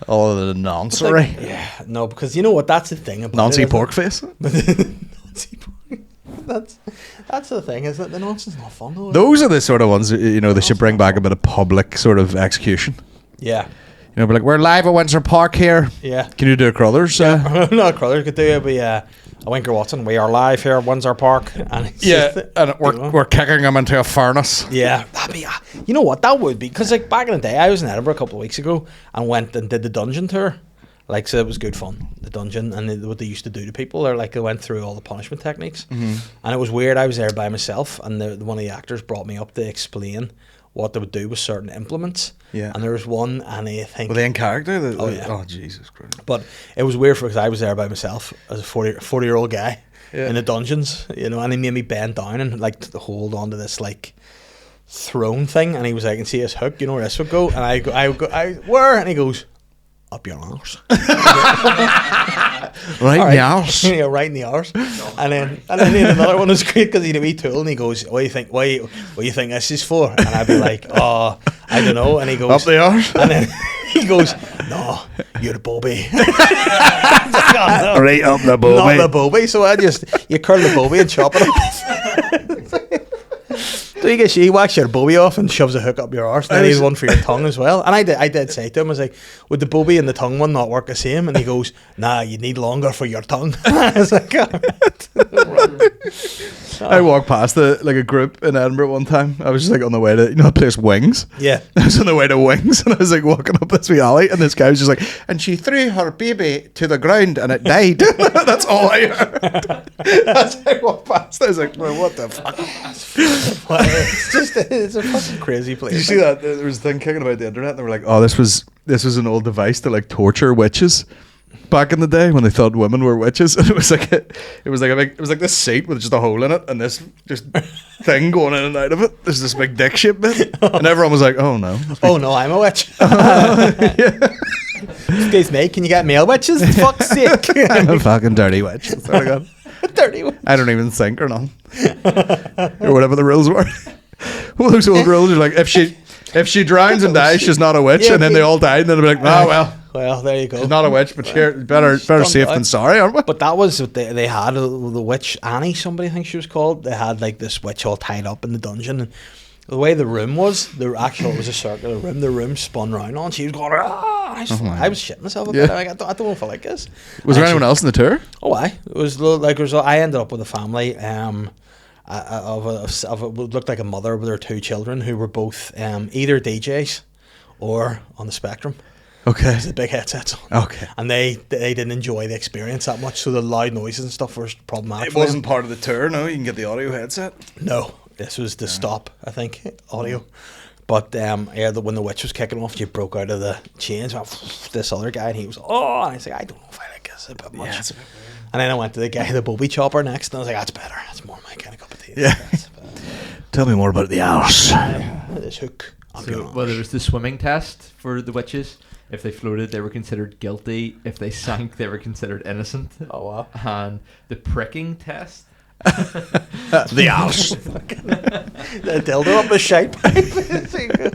all of the noncery. Like, yeah, no, because you know what? That's the thing about Nancy pork face. Nancy pork. That's the thing, is that the nonsense not fun though. Those are the sort of ones, you know, they should bring back a bit of public sort of execution. Yeah. You know, be like, we're live at Windsor Park here. Yeah. Can you do a Crothers? No, Crothers could do it, but a Winker Watson. We are live here at Windsor Park. And and we're kicking them into a furnace. Yeah. That'd be, you know what, that would be, because like back in the day, I was in Edinburgh a couple of weeks ago and went and did the dungeon tour. Like, so it was good fun, the dungeon, and what they used to do to people, they went through all the punishment techniques, and it was weird. I was there by myself, and one of the actors brought me up to explain what they would do with certain implements. Yeah. And there was one, and I think... Were they in character? Oh, yeah. Oh, Jesus Christ. But it was weird because I was there by myself as a 40-year-old guy Yeah. in the dungeons, you know, and he made me bend down and like to hold on to this like throne thing, and he was like, I can see his hook, you know where this would go, and I go, where? And he goes, up your arse. Right in the arse. Yeah, right in the arse. And then another one was great because he had a wee tool, and he goes, what do you think this is for? And I'd be like, oh, I don't know. And he goes, Up the arse. and then he goes, no, you're the bobby. Right up the bobby. Not the bobby. So you curl the bobby and chop it up. So he whacks your bobby off and shoves a hook up your arse. And then he has one for your tongue as well. And I did say to him, I was like, would the bobby and the tongue one not work the same? And he goes, nah, you need longer for your tongue. I was like, all right. I walked past a group in Edinburgh one time. I was just like on the way to, the place Wings. Yeah. I was on the way to Wings, and I was like walking up this wee alley, and this guy was just like, and she threw her baby to the ground and it died. That's all I heard. As I walked past, I was like, well, what the fuck? It's a fucking crazy place. Did you see that? There was a thing kicking about the internet, and they were like, oh, this was an old device to like torture witches. Back in the day when they thought women were witches, and it was like this seat with just a hole in it and this just thing going in and out of it. There's this big dick shaped bit, and everyone was like, "Oh no, oh no, I'm a witch." Excuse me, can you get male witches? For fuck's sake, I'm a fucking dirty witch. Swear to God. Dirty witch. I don't even think or nothing, or whatever the rules were. Well, those old rules are like if she drowns and dies, she's not a witch, Yeah, and then they all died, and then they'll be like, "Oh well." Well, there you go. She's not a witch, but better safe than sorry, aren't we? But that was what they had, the witch Annie, somebody I think she was called. They had like this witch all tied up in the dungeon, and the way the room was, it was a circular room. The room spun round on. She was going, ah! I was shitting myself a bit. Like, I don't know if I like this. Was there anyone else in the tour? Oh, it was. I ended up with a family. Of it looked like a mother with her two children who were both either DJs or on the spectrum. Okay. The big headsets on. Okay. And they didn't enjoy the experience that much, so the loud noises and stuff were problematic. It wasn't part of the tour, no? You can get the audio headset? No. This was the stop, I think, audio. But when the witch was kicking off, she broke out of the chains. This other guy, and he was, oh, and I was like, I don't know if I like this a bit much. Yeah, it's a bit weird. And then I went to the guy, the bobby chopper next, and I was like, that's better. That's more my kind of cup of tea. Yeah. Tell me more about the arse. This hook. So, well, there was the swimming test for the witches. If they floated, they were considered guilty. If they sank, they were considered innocent. Oh, wow. And the pricking test. The arse. The dildo up the shape.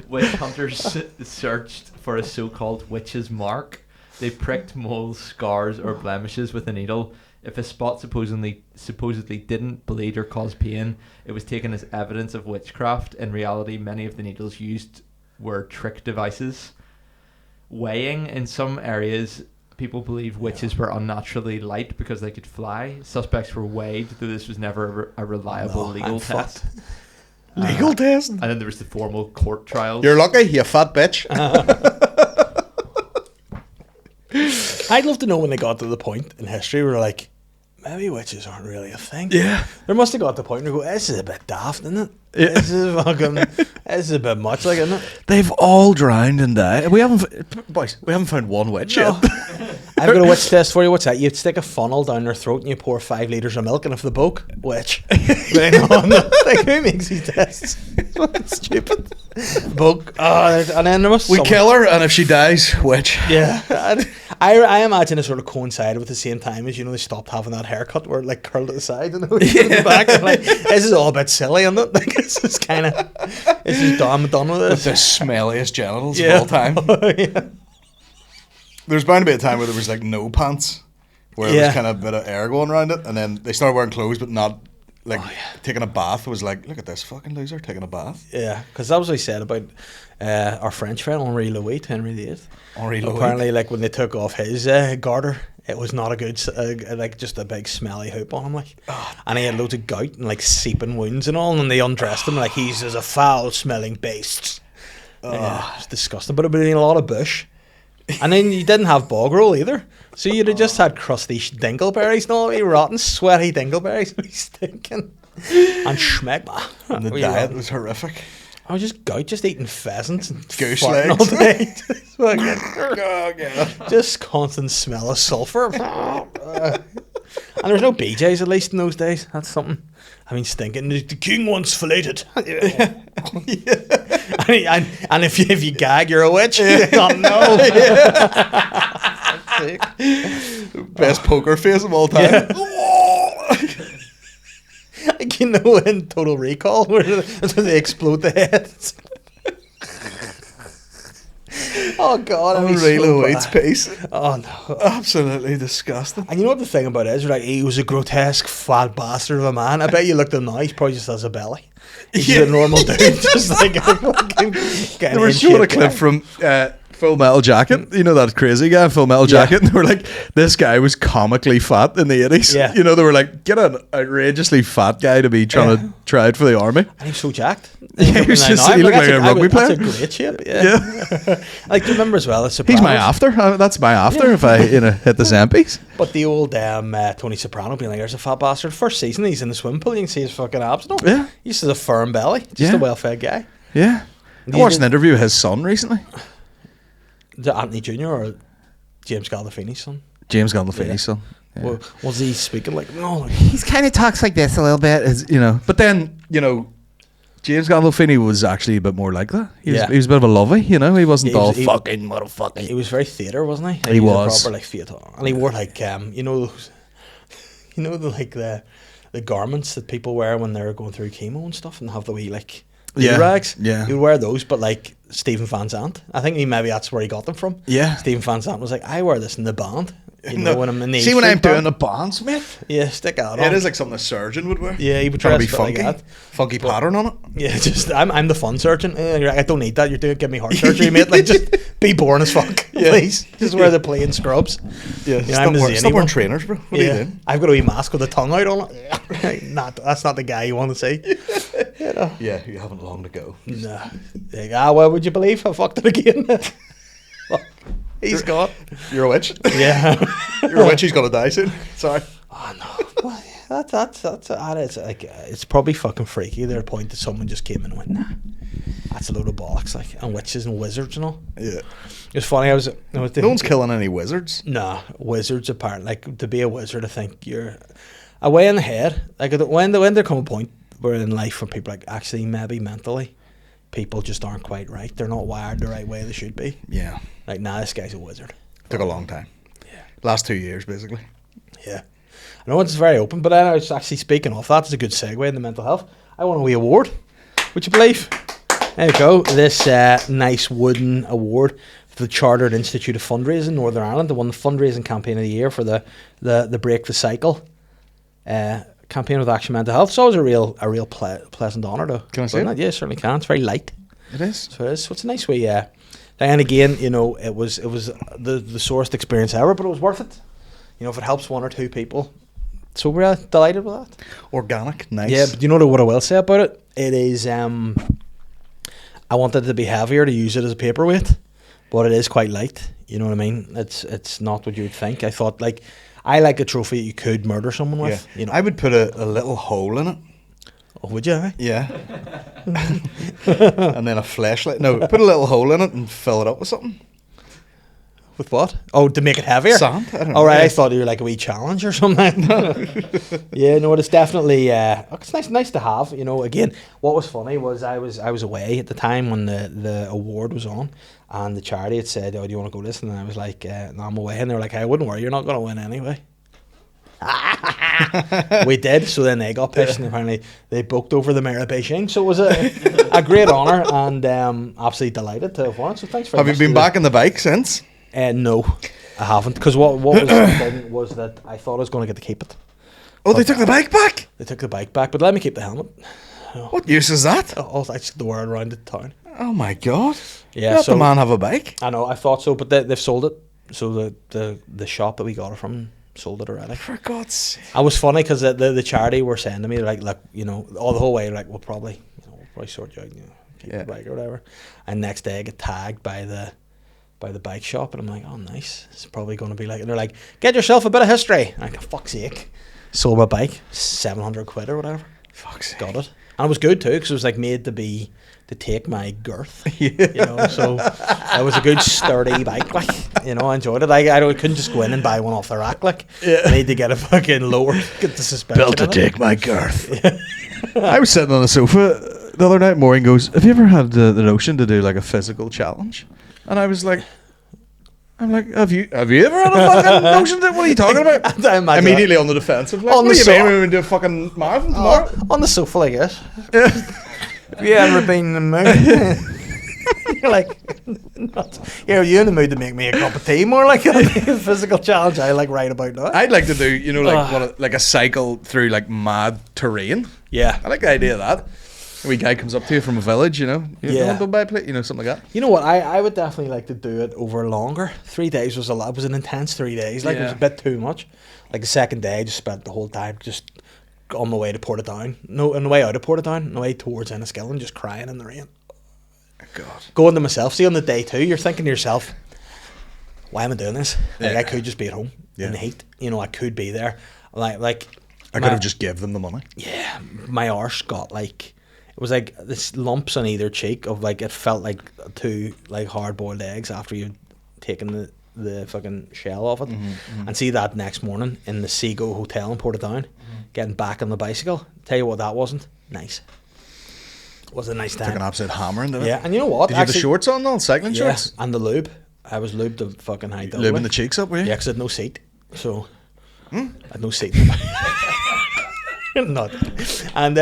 Witch hunters searched for a so-called witch's mark. They pricked moles, scars, or blemishes with a needle. If a spot supposedly didn't bleed or cause pain, it was taken as evidence of witchcraft. In reality, many of the needles used were trick devices. Weighing. In some areas, people believe witches were unnaturally light because they could fly. Suspects were weighed, though this was never a reliable legal test. Legal test? And then there was the formal court trials. You're lucky, you fat bitch. I'd love to know when they got to the point in history where like, maybe witches aren't really a thing. Yeah. There must have got to the point where you go, this is a bit daft, isn't it? Yeah. This is a bit much, like, isn't it? They've all drowned and died. We haven't found one witch yet. I've got a witch test for you. What's that? You stick a funnel down their throat and you pour 5 litres of milk, and if the boke, witch. Like, who makes these tests? It's fucking stupid. Boke. And then there must We kill her, and if she dies, witch. Yeah. I imagine it sort of coincided with the same time as, they stopped having that haircut where it like curled at the side and the back. And like, this is all a bit silly, isn't it? Like, this is done with With this. the smelliest genitals of all time. Yeah. There's bound to be a time where there was like no pants, where it was kind of a bit of air going around it, and then they started wearing clothes but not like taking a bath. Was like, look at this fucking loser taking a bath. Yeah, because that was what he said about our French friend Henri Louis, Henry VIII. Henri Louis. Apparently, like when they took off his garter, it was not a good, like just a big smelly hoop on him, like, and he had loads of gout and like seeping wounds and all, and they undressed him like he's a foul-smelling beast. It's disgusting, but it would been a lot of bush. And then you didn't have bog roll either, so you'd have just had crusty dingleberries and all, rotten, sweaty dingleberries, stinking, and schmegma. And the diet was horrific. I was just gout, just eating pheasants and Goose farting legs. all day. Just fucking- Oh, God. just constant smell of sulphur. And there was no BJs, at least in those days. That's something. I mean, stinking. The king wants filleted. and if you gag, you're a witch. Oh, no. Best poker face of all time. Like, you know, in Total Recall, where they explode the heads. Oh, God. I mean, Real so White's bad. piece. Oh, no. Absolutely disgusting. And you know what the thing about it is? Like, he was a grotesque, fat bastard of a man. I bet you looked at him now, he's probably just has a belly. He's just a normal dude, just like a fucking... They were showing a clip from Full Metal Jacket. You know that crazy guy, Full Metal Jacket? And they were like, this guy was comically fat in the 80s. Yeah. You know, they were like, get an outrageously fat guy to be trying to try out for the army. And he's so jacked. Yeah, he was just- Now, he looked like a rugby That's player. a great shape, yeah. Like, do you remember as well, The Sopranos? He's my after. That's my after if I hit the Zampies. But the old Tony Soprano being like, there's a fat bastard. First season, he's in the swimming pool, you can see his fucking abs. No, Yeah. He's just a firm belly. Just Yeah. a well-fed guy. Yeah. I watched an interview with his son recently. The Anthony Jr. or James Gandolfini's son? James Gandolfini's son. Yeah. Well, was he speaking like, no, like, He's kind of talks like this a little bit, But then, James Gandolfini was actually a bit more like that. He was a bit of a lovey, He wasn't fucking motherfucking. he was very theatre, wasn't he? Like, He was. was. A proper, like, theatre. And he wore, like, the garments that people wear when they're going through chemo and stuff and have the wee, like, rags. Yeah. He would wear those, but, like, Stephen Van Zandt. I think maybe that's where he got them from. Yeah. Stephen Van Zandt was like, I wear this in the band. When I'm in the See, when Street I'm doing band. the bands, mate. Yeah, stick that on. It is like something a surgeon would wear. Yeah, he would trying to be dress a bit funky. like that. Funky pattern on it. Yeah, just I'm the fun surgeon. You're like, I don't need that. You're doing give me heart surgery, mate. Like, just be boring as fuck, please. Just wear the plain scrubs. Yeah, I'm the stop zany wearing one. trainers, bro. What are you doing? I've got a wee mask with a tongue out on it. That's not the guy you want to see. Yeah, you haven't long to go. Nah. Well, would you believe I fucked it again? Fuck. He's gone. You're a witch. Yeah. You're a witch. He's gonna die soon. Sorry. Oh no. Well, that's like it's probably fucking freaky. Their point that someone just came in and went, nah, that's a load of bollocks, like, and witches and wizards and all. Yeah. It was funny. I was No one's killing any wizards. Nah, wizards apparently. Like, to be a wizard, I think you're away in the head. Like, when there come a point where in life where people like actually maybe mentally people just aren't quite right. They're not wired the right way they should be. Yeah. Like, nah, this guy's a wizard. Took a long time. Yeah. Last 2 years, basically. Yeah. I know it's very open, but then I was actually speaking of that, it's a good segue into mental health. I won a wee award. Would you believe? There you go. This nice wooden award for the Chartered Institute of Fundraising, Northern Ireland. They won the fundraising campaign of the year for the Break the Cycle campaign with Action Mental Health. So it was a real pleasant honour to. Can I see it? Yeah, certainly can. It's very light. It is. So it is. So it's a nice way. And again, it was the sorest experience ever, but it was worth it. If it helps one or two people, so we're delighted with that. Organic, nice. Yeah, but you know what I will say about it? It is. I wanted it to be heavier to use it as a paperweight, but it is quite light. You know what I mean? It's not what you would think. I thought, like, I like a trophy you could murder someone with. Yeah. I would put a little hole in it. Oh, would you? Eh? Yeah. And then a flashlight. No, put a little hole in it and fill it up with something. With what? Oh, to make it heavier? Sand? I don't know. All right, Yeah. I thought you were like a wee challenge or something. Yeah, no, it's definitely it's nice to have. Again, what was funny was I was away at the time when the award was on, and the charity had said, "Oh, do you want to go listen?" And I was like, "No, I'm away." And they were like, "I wouldn't worry, you're not going to win anyway." We did, so then they got pissed, and apparently they booked over the mayor of Beijing. So it was a great honour, and absolutely delighted to have won it. So thanks very Have much. you been back on the bike since? No, I haven't, because what was the thing was that I thought I was going to get to keep it. Oh, they took the bike back? They took the bike back, but let me keep the helmet. What use is that? Oh, I took the word around the town. Oh my God. Yeah, Let so the man have a bike. I know, I thought so, but they've sold it. So the shop that we got it from sold it already. For God's sake. I was funny because the charity were saying to me, like, look, all the whole way, like, we'll probably sort you out, keep the bike or whatever. And next day I get tagged by the bike shop, and I'm like, oh, nice. It's probably going to be like, and they're like, get yourself a bit of history. And I'm like, for fuck's sake. Sold my bike, 700 quid or whatever. Fuck's sake. Got it. And it was good too, because it was like made to be to take my girth. You know, so it was a good sturdy bike. Like, you know, I enjoyed it. I couldn't just go in and buy one off the rack. Like, I need to get a fucking lower, get the suspension. Built to take my girth. I was sitting on a sofa the other night. Maureen goes, "Have you ever had the notion to do like a physical challenge?" And I was like, have you ever had a fucking notion to, what are you talking about? Immediately on the defensive. Like, On what the do you mean we're going to do a fucking marathon tomorrow? On the sofa, I guess. Have you ever been in the mood? You're like, you're in the mood to make me a cup of tea more like a physical challenge. I like right about now. I'd like to do, you know, like a cycle through like mad terrain. Yeah. I like the idea of that. A wee guy comes up to you from a village, you know. You want to buy a plate, you know, something like that. You know what? I would definitely like to do it over longer. 3 days was a lot. It was an intense 3 days. Like, it was a bit too much. Like, the second day, I just spent the whole time just on my way to Portadown. No, on the way out of Portadown, on the way towards Enniskillen, just crying in the rain. God. Going to myself. See, on the day 2, you're thinking to yourself, why am I doing this? Like, I could just be at home in the heat. You know, I could be there. Like I could have just give them the money. Yeah, my arse got like, it was like this lumps on either cheek of like, it felt like 2 like hard boiled eggs after you'd taken the fucking shell off it. And see that next morning in the Seago Hotel in Portadown, getting back on the bicycle. Tell you what, that wasn't nice. It was a nice time. Took an absolute hammering, didn't it? Yeah, and you know what? Did you have the shorts on though, cycling shorts? And the lube. I was lubed the fucking high double. Lubing the cheeks up, were you? Yeah, because I had no seat. So, I had no seat. Not. And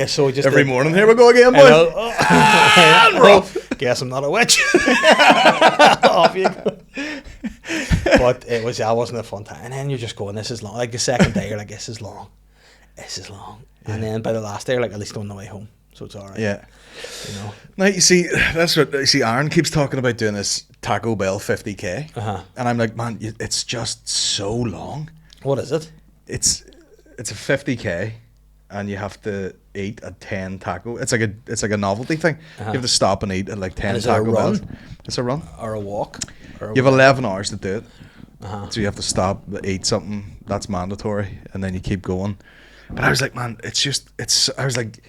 so just every morning, here we go again, boy. Guess I'm not a witch. Off you go. But I wasn't a fun time. And then you're just going, this is long. Like the second day, you're like, this is long. And then by the last day, you're like, at least on the way home. So it's all right. Yeah. You know. Now, you see, Aaron keeps talking about doing this Taco Bell 50K. And I'm like, man, it's just so long. What is it? It's a 50K, and you have to eat at 10 taco. It's like a novelty thing. You have to stop and eat at like 10 Taco Bells. It's a run or a walk. You have 11 hours to do it. So you have to stop, eat something. That's mandatory, and then you keep going. But I was like, man, I was like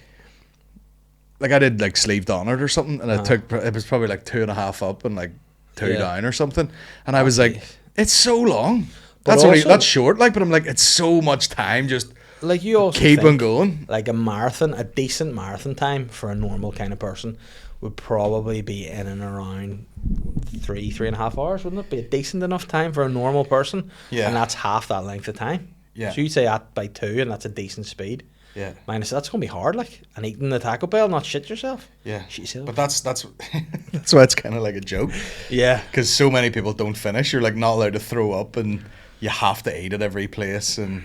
I did like sleeved on it or something, and it was probably like 2.5 up and like 2 down or something. And I was like, it's so long. That's short, like, but I'm like, it's so much time just like you also keep on going. Like a decent marathon time for a normal kind of person would probably be in and around 3.5 hours, wouldn't it? Be a decent enough time for a normal person. Yeah. And that's half that length of time. Yeah. So you'd say that by 2, and that's a decent speed. Yeah. Minus that's gonna be hard, like, and eating the Taco Bell, not shit yourself. Yeah. Shit yourself. But that's that's why it's kind of like a joke. Yeah. Because so many people don't finish. You're like not allowed to throw up, and you have to eat at every place and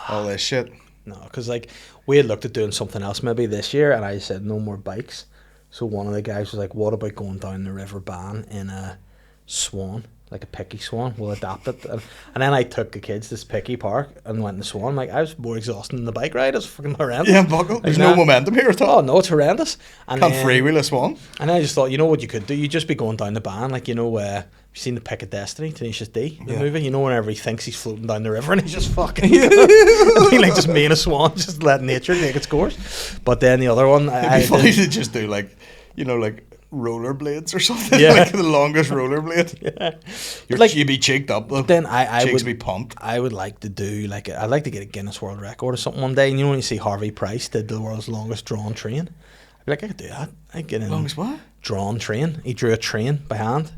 all this shit. No, because like we had looked at doing something else maybe this year, and I said no more bikes. So one of the guys was like, "What about going down the River Bann in a swan?" Like a picky swan, we'll adapt it. And then I took the kids to this picky park and went in the swan. Like, I was more exhausted than the bike ride. It was fucking horrendous. Yeah, buckle. There's no momentum here at all. Oh, no, it's horrendous. And can't freewheel a swan. And I just thought, you know what you could do? You'd just be going down the Bann. Like, you know, you've seen The Pick of Destiny, Tenacious D, the movie? You know, whenever he thinks he's floating down the river and he's just fucking... I mean, like, just me and a swan, just let nature take its course. But then the other one... It'd be funny to just do, like, you know, like... rollerblades or something, like the longest rollerblade. You'd be cheeked up though. Then I cheeks would be pumped. I would like to do I'd like to get a Guinness World Record or something one day. And you know when you see Harvey Price did the world's longest drawn train, I'd be like, I could do that. I'd get in. Longest what? Drawn train. He drew a train by hand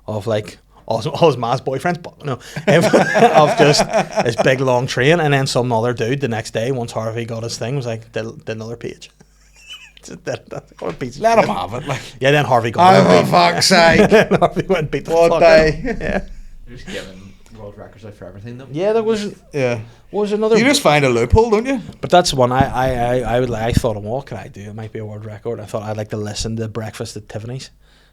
of like all his ma's boyfriends, but no, of just this big long train. And then some other dude the next day, once Harvey got his thing, was like, did another page. Let him have it. Like. Yeah, then Harvey got it. Oh, for fuck's sake. Harvey went and beat the fuck day. Yeah. You're just giving world records out for everything, though. Yeah, there was. Yeah. Was another. You just find a loophole, don't you? But that's one I would like. I thought, what could I do? It might be a world record. I thought I'd like to listen to Breakfast at Tiffany's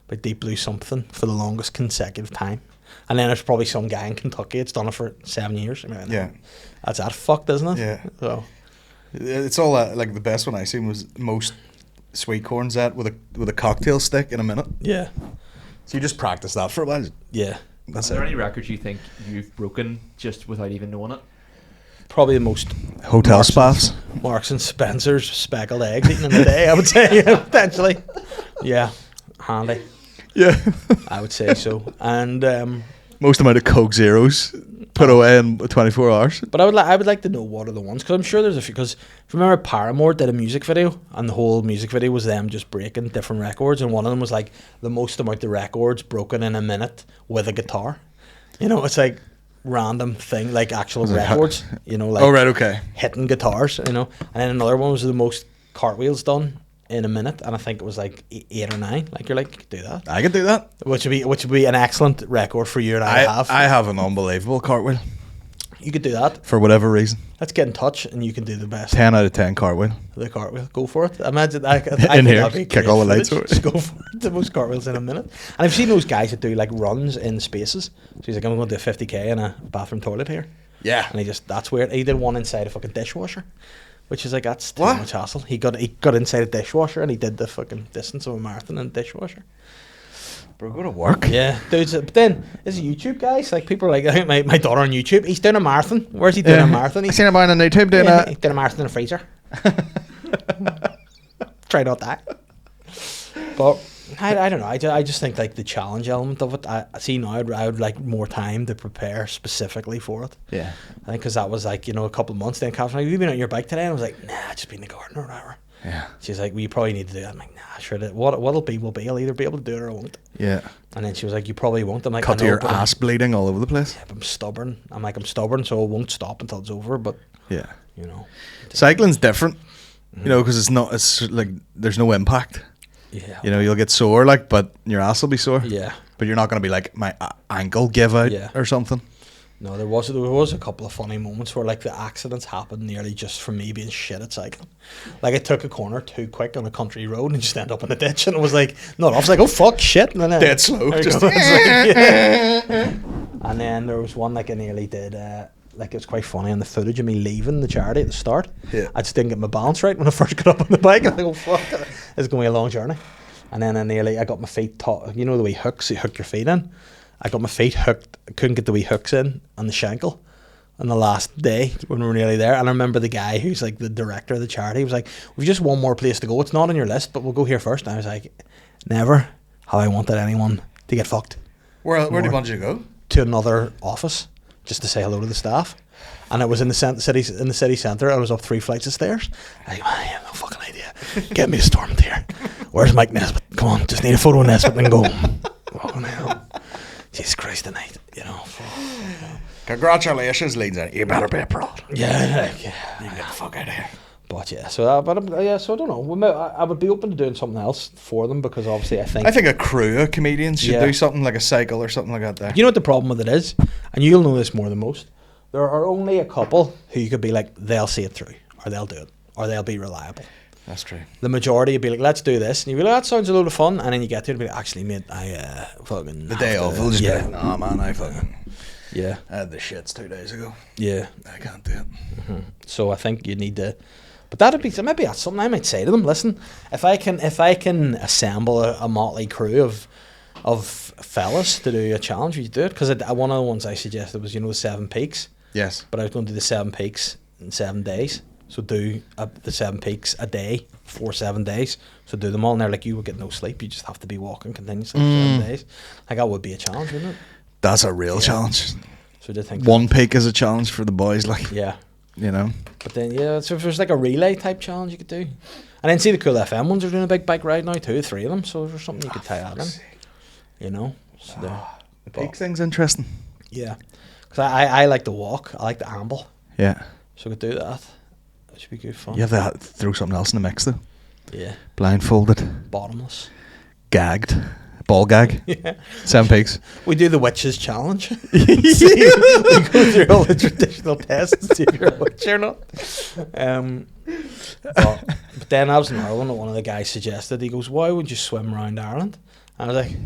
by Deep Blue Something for the longest consecutive time. And then there's probably some guy in Kentucky that's done it for 7 years. I mean, yeah. That's that fucked, isn't it? Yeah. So. It's all like the best one I seen was most sweet corns with a cocktail stick in a minute. Yeah. So you just practice that for a while. Yeah. Are there any records you think you've broken just without even knowing it? Probably the most hotel spas. Marks and Spencer's speckled eggs eaten in a day, I would say, potentially. Yeah, handy. Yeah. I would say so. And Most amount of Coke Zeros put away in 24 hours. but I would like to know what are the ones, because I'm sure there's a few. Because if you remember, Paramore did a music video, and the whole music video was them just breaking different records, and one of them was like the most amount of records broken in a minute with a guitar. You know, it's like random thing, like actual Was it records. You know, like Oh, right, okay. hitting guitars. You know, and then another one was the most cartwheels done in a minute, and I think it was like 8 or 9. Like, you're like, you could do that, I could do that. which would be an excellent record for you and I have. I have an unbelievable cartwheel You could do that. for whatever reason. Let's get in touch, and you can do the best. 10 out of 10 cartwheel. The cartwheel. Go for it. Imagine I In think here, that'd be kick great all the lights footage. over. Just go for it. The most cartwheels in a minute. And I've seen those guys that do like runs in spaces. So he's like, I'm going to do 50k in a bathroom toilet here. Yeah. And that's weird. He did one inside a fucking dishwasher, which is like, that's too What? much hassle. He got inside a dishwasher, and he did the fucking distance of a marathon in a dishwasher. Bro, go to work. Yeah, dudes. But then there's YouTube guys. Like, people are like, I think my daughter on YouTube. He's doing a marathon. Where's he doing a marathon? I seen him on YouTube doing Yeah, a... he's doing a marathon in a freezer. Try not that. But I don't know. I just think like the challenge element of it. I see now. I would like more time to prepare specifically for it. Yeah. I think because that was like, you know, a couple of months. Then Catherine, like, have you been on your bike today? And I was like, nah, just been in the garden or whatever. Yeah. She's like, well, you probably need to do that. I'm like, nah, sure. What'll be will be. I'll either be able to do it or I won't. Yeah. And then she was like, you probably won't. I'm like, Cut I know, your but ass bleeding all over the place. Yeah, but I'm stubborn. I'm stubborn, so I won't stop until it's over. But Yeah. you know, Cycling's different, you know, because it's like there's no impact. yeah, You know, you'll get sore, like, but your ass will be sore. yeah. But you're not going to be like, my ankle give out Yeah. or something. No, there was a couple of funny moments where like the accidents happened nearly just from me being shit at cycling. Like, I took a corner too quick on a country road and just ended up in a ditch, and it was like, no, I was like, oh fuck, shit, and then Dead slow. there you Just go. It's like, yeah. And then there was one like I nearly did. Like, it was quite funny on the footage of me leaving the charity at the start. Yeah. I just didn't get my balance right when I first got up on the bike. I was like, oh fuck, it's going to be a long journey. And then I got my feet you know the wee hooks you hook your feet in. I got my feet hooked. I couldn't get the wee hooks in on the shankel on the last day when we were nearly there. And I remember the guy who's like the director of the charity was like, we've just one more place to go. It's not on your list, but we'll go here first. And I was like, never have I wanted anyone to get fucked. Where do you want you to go? To another office just to say hello to the staff. And it was in the city centre. I was up 3 flights of stairs. I think, I have no fucking idea. Get me to Stormont here. Where's Mike Nesbitt? Come on, just need a photo of Nesbitt and go. Walking home. Jesus Christ, tonight, you know. Congratulations, leads in. You better be proud. Yeah. You get the fuck out of here. But yeah, so I don't know. I would be open to doing something else for them, because obviously I think a crew of comedians should do something like a cycle or something like that there. you know what the problem with it is, and you'll know this more than most. There are only a couple who you could be like, they'll see it through, or they'll do it, or they'll be reliable. That's true. The majority would be like, let's do this, and you'd be like, that sounds a load of fun, and then you get to it and be like, actually, mate, I fucking The day off, they'll just be like, nah, man, I had the shits 2 days ago. Yeah. I can't do it. Mm-hmm. So I think you need to, but maybe that's something I might say to them. Listen, if I can assemble a motley crew of fellas to do a challenge, would you do it? Because one of the ones I suggested was, you know, the 7 peaks. Yes. But I was going to do the 7 peaks in 7 days. So do the 7 peaks a day for 7 days. So do them all. And they're like, you would get no sleep. You just have to be walking continuously for 7 days. Like, that would be a challenge, wouldn't it? That's a real challenge. So I think One peak is a challenge for the boys, like, yeah. you know. But then, yeah, so if there's like a relay type challenge you could do. And then see the Cool FM ones are doing a big bike ride now too, 3 of them. So there's something you could tie that in. You know? So The peak thing's interesting. yeah. Because I like to walk. I like to amble. Yeah. So we could do that. That should be good fun. You have to throw something else in the mix, though. Yeah. Blindfolded, Bottomless. gagged, ball gag. Yeah. 7 peaks. We do the witches challenge. We go through all the traditional tests to see if you're a witch or not. But then I was in Ireland, and one of the guys suggested, he goes, why would you swim around Ireland? And I was like,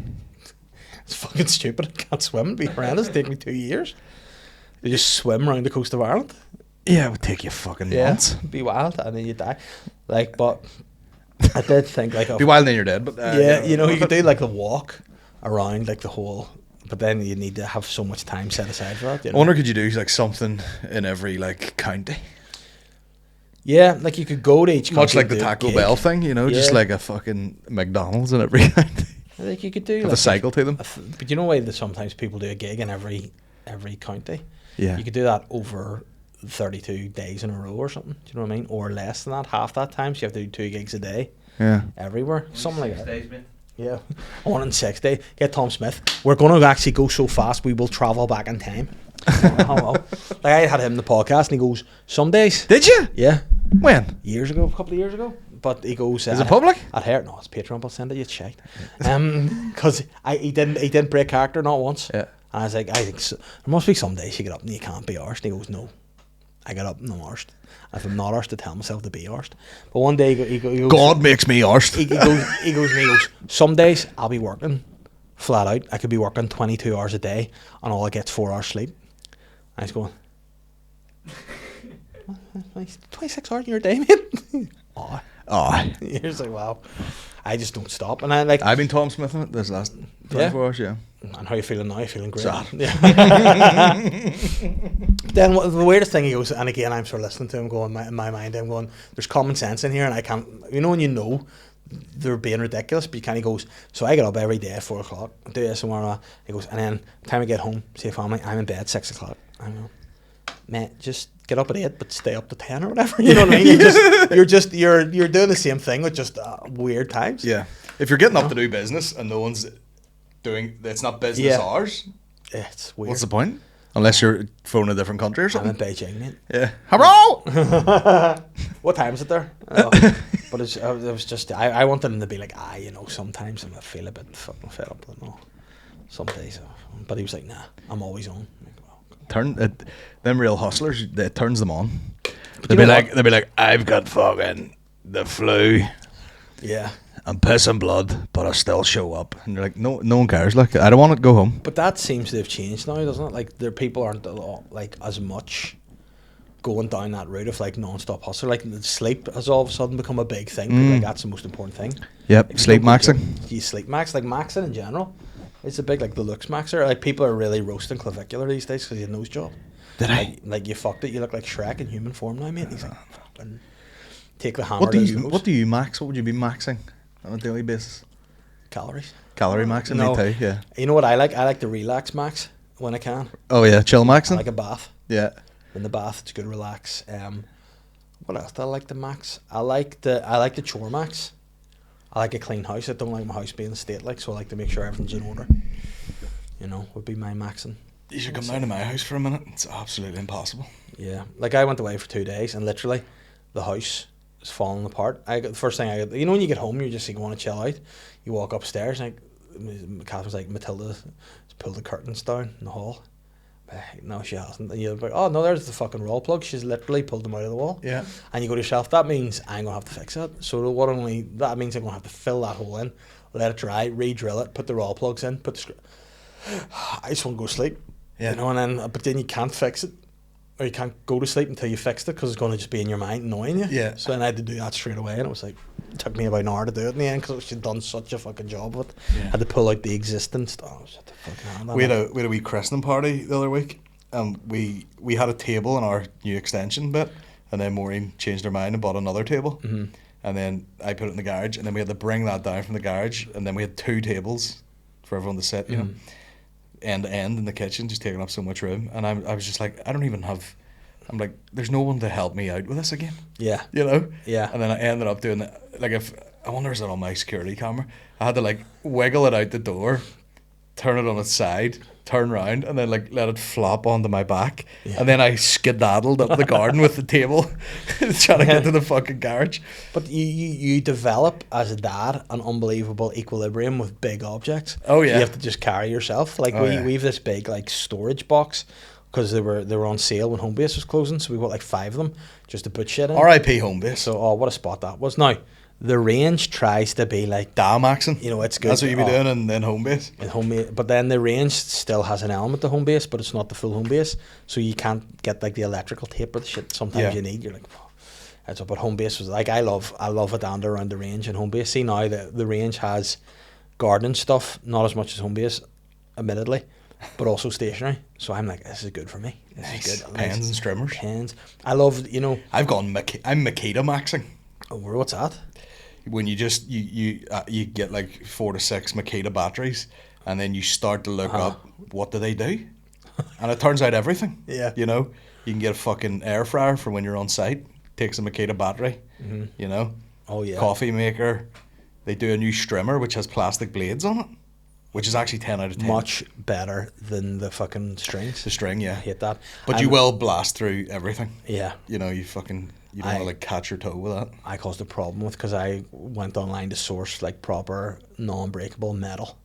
it's fucking stupid. I can't swim. It'd be horrendous. It'd take me 2 years. You just swim around the coast of Ireland. Yeah, it would take you fucking months. It'd be wild, and then you die. Like, but I did think like, Be wild and then you're dead, but yeah, you know, you could do like a walk around like the whole, but then you need to have so much time set aside for that. You I know? wonder, could you do like something in every like county? Yeah, like you could go to each Much country like and the do a Taco gig. Bell thing, you know, just Yeah. like a fucking McDonald's in every county. Like you could do Have like a cycle to them. But you know why that sometimes people do a gig in every county? Yeah. You could do that over 32 days in a row or something. Do you know what I mean? Or less than that, half that time. So you have to do 2 gigs a day Yeah. everywhere, something like 6 that. days, mate. Yeah, 1 in 6 day. Get Tom Smith. We're going to actually go so fast we will travel back in time. Like I had him in the podcast and he goes, some days. Did you? Yeah, When? years ago, a couple of years ago. But he goes, Is it public? I'd heard no, it's Patreon. But send it, you shite. Because he didn't break character not once. Yeah. And I was like, I think so. There must be some days you get up and you can't be arsed. And he goes, no, I get up and I'm arsed. If I'm not arsed, I tell myself to be arsed. But one day he goes, God makes me arsed. he goes, some days I'll be working flat out. I could be working 22 hours a day and all I get's 4 hours sleep. And he's going, 26 hours in your day, mate? Oh. You're just like, wow. I just don't stop. And I like, I've been Tom Smith in it this last 24 hours, yeah. and how you feeling now? You feeling great? Sad. Yeah. Then the weirdest thing he goes, and again, I'm sort of listening to him going, in my mind, I'm going, there's common sense in here, and I can't, you know, when you know they're being ridiculous, but you kind of goes, so I get up every day at 4 o'clock, do this and whatnot. He goes, and then the time I get home, see family, I'm in bed 6 o'clock. I go, mate, just get up at 8, but stay up to 10 or whatever. You know what I mean? You're doing the same thing with just weird times. Yeah. If you're getting up to do business and no one's doing, it's not business Yeah. hours, Yeah, it's weird. what's the point? Unless you're from a different country or I'm in something. Beijing, mate. Yeah. Hello! What time is it there? But it was just, I wanted him to be like, you know, sometimes I feel a bit fucking fed up. But no, some days. But he was like, nah, I'm always on. Like, well, Them real hustlers, it turns them on. you know what? They'll be like, I've got fucking the flu. yeah. I'm pissing blood, but I still show up. And you're like, no one cares. Like, I don't want to go home. But that seems to have changed now, doesn't it? Like, people aren't like as much going down that route of like non-stop hustle. Like, sleep has all of a sudden become a big thing. People like, that's the most important thing. Yep, Like, sleep people maxing. You sleep max, like maxing in general. It's a big, like the looks maxer. Like, people are really roasting clavicular these days because he had nose job. Did I? Like, you fucked it. You look like Shrek in human form now, mate. He's like, fucking take the hammer What to do his you nose. What do you max? What would you be maxing on a daily basis? Calories. Calorie maxing, No. me too. Yeah. You know what I like? I like the relax max when I can. Oh yeah, chill I maxing. like a bath. Yeah. In the bath, it's good to relax. What else do I like to max? I like the chore max. I like a clean house. I don't like my house being state like, so I like to make sure everything's in order. You know, would be my maxing. You should come down to my house for a minute. It's absolutely impossible. Yeah, like I went away for 2 days and literally the house is falling apart. The first thing you know, when you get home, you're just like, you want to chill out. You walk upstairs and Catherine's like, Matilda's pulled the curtains down in the hall. No, she hasn't. And you're like, oh no, there's the fucking roll plug. She's literally pulled them out of the wall. Yeah. And you go to yourself, that means I'm gonna have to fix it. So that means I'm gonna have to fill that hole in, let it dry, re-drill it, put the roll plugs in, put the screw. I just want to go to sleep. Yeah. You know, but then you can't fix it, or you can't go to sleep until you fixed it because it's going to just be in your mind annoying you. Yeah. So then I had to do that straight away, and it was like, it took me about an hour to do it in the end because she'd done such a fucking job with it. Yeah. I had to pull out the existing stuff. Oh, shit, the fucking hand on We had it. a wee christening party the other week, and we had a table in our new extension bit, and then Maureen changed her mind and bought another table, Mhm. and then I put it in the garage, and then we had to bring that down from the garage, and then we had 2 tables for everyone to sit, you know, end to end in the kitchen, just taking up so much room, and I was just like, I'm like, there's no one to help me out with this again, Yeah. you know? Yeah. And then I ended up doing it, like, if I wonder, is it on my security camera? I had to like wiggle it out the door, turn it on its side, turn round, and then like let it flop onto my back, and then I skedaddled up the garden with the table, trying to get to the fucking garage. But you develop as a dad an unbelievable equilibrium with big objects. Oh, yeah. You have to just carry yourself. Like Oh, yeah. we have this big like storage box because they were on sale when Homebase was closing, so we bought like 5 of them just to put shit in. R.I.P. Homebase. So what a spot that was. Now the range tries to be like, Damn accent. you know, it's good. That's what you be doing in Homebase. in Homebase, but then the range still has an element to Homebase, but it's not the full Homebase, so you can't get like the electrical tape or the shit sometimes Yeah. you need. You're like, oh. That's what. But Homebase was like, I love a dander around the range in Homebase. See now the range has gardening stuff, not as much as Homebase, admittedly, but also stationary. So I'm like, this is good for me. This is good. Pens and streamers. Pens. I love, I've gone. I'm Makita maxing. oh, what's that? When you just you get like 4 to 6 Makita batteries, and then you start to look up what do they do, and it turns out everything. Yeah. You know, you can get a fucking air fryer for when you're on site. Takes a Makita battery. You know. Oh yeah. Coffee maker. They do a new strimmer which has plastic blades on it, which is actually 10 out of 10. Much better than the fucking strings. The string, yeah. I hate that. But you will blast through everything. Yeah. You know, you don't want to like catch your toe with that. I caused a problem with because I went online to source like proper non-breakable metal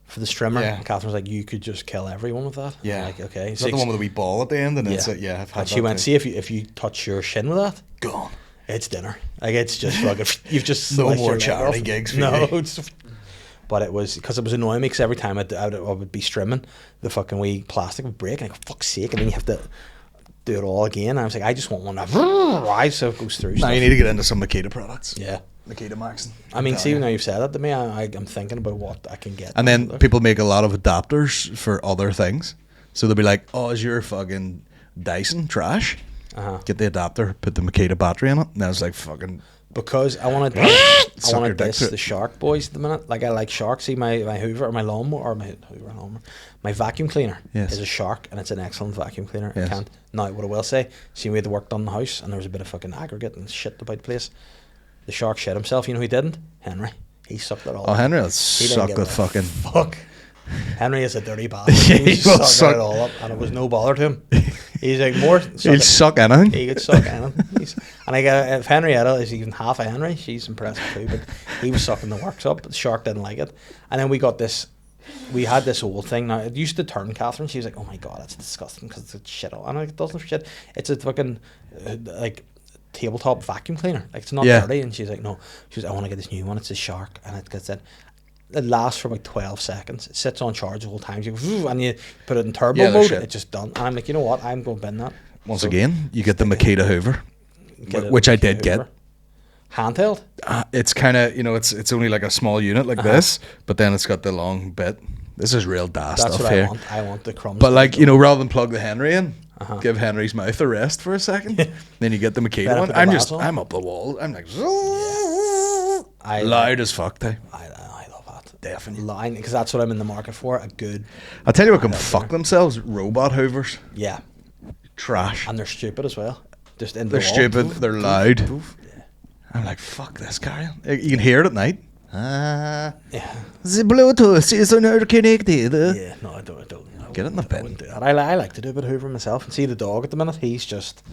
for the strimmer. Yeah. And Catherine was like, you could just kill everyone with that. Yeah. I'm like, okay. Is that the one with the wee ball at the end? And it's like, yeah, I've had And that she went, too. see if you touch your shin with that, Gone. it's dinner. Like it's just fucking. You've just No sliced more your leg charity off. gigs for No, you. but it was because it was annoying me because every time I would be strimming, the fucking wee plastic would break, and I go, fuck's sake, and then you have to do it all again. And I was like, I just want one that rise so it goes through. Now Stuff. you need to get into some Makita products. Yeah. Makita maxing. I mean, see, now you've said that to me, I'm thinking about what I can get. And then people make a lot of adapters for other things. So they'll be like, oh, is your fucking Dyson trash? Get the adapter, put the Makita battery in it. And I was like, fucking... Because I wanted Suck your dick this to it. the Shark boys at the minute. Like I like Shark. See my Hoover or my lawnmower or my Hoover and lawnmower. My vacuum cleaner Yes. is a Shark, and it's an excellent vacuum cleaner. Yes. I can't. Now what I will say, see we had the work done in the house, and there was a bit of fucking aggregate and shit about the place. The Shark shit himself. You know who didn't? Henry. He sucked it all. Oh, Henry will He didn't suck give the a fucking... fuck. Henry is a dirty bastard. He He will sucked suck- it all up, and it was no bother to him. He's like more. He'll suck anything. He could suck anything. And I get if Henrietta is even half a Henry, she's impressive too. But he was sucking the works up. The Shark didn't like it. And then we got this. We had this old thing. Now it used to turn Catherine. She was like, "Oh my god, that's disgusting because it's shit." And it doesn't shit. It's a fucking like tabletop vacuum cleaner. Like it's not dirty. And she's like, "No." She was, "I want to get this new one. It's a Shark, and it gets in." It lasts for about 12 seconds. It sits on charge the whole time. You go, and you put it in turbo Yeah, they're mode. shit. It's just done. And I'm like, you know what? I'm going to bin that. Once So, again, you get the Makita Hoover, get it which I Makita did get. Hoover. Handheld? It's kind of, it's only like a small unit like this, but then it's got the long bit. This is real DAS That's stuff what here. I want. I want the crumbs. But to like, go. rather than plug the Henry in, give Henry's mouth a rest for a second, then you get the Makita Better one. put the I'm bass on. I'm up the wall. I'm like, I loud as fuck, too. I love that. Definitely. Line, because that's what I'm in the market for. A good, I'll tell you what can fuck themselves, robot hoovers. yeah. Trash. And they're stupid as well. Just in the They're wall. stupid, Poof, they're poof, loud. poof. Yeah. I'm like, fuck this, carry on. You can hear it at night. Yeah. The Bluetooth is not connected. Yeah, no, I don't. Get it in the bin. I wouldn't do that. I like to do a bit of hoovering myself. And see the dog at the minute, he's just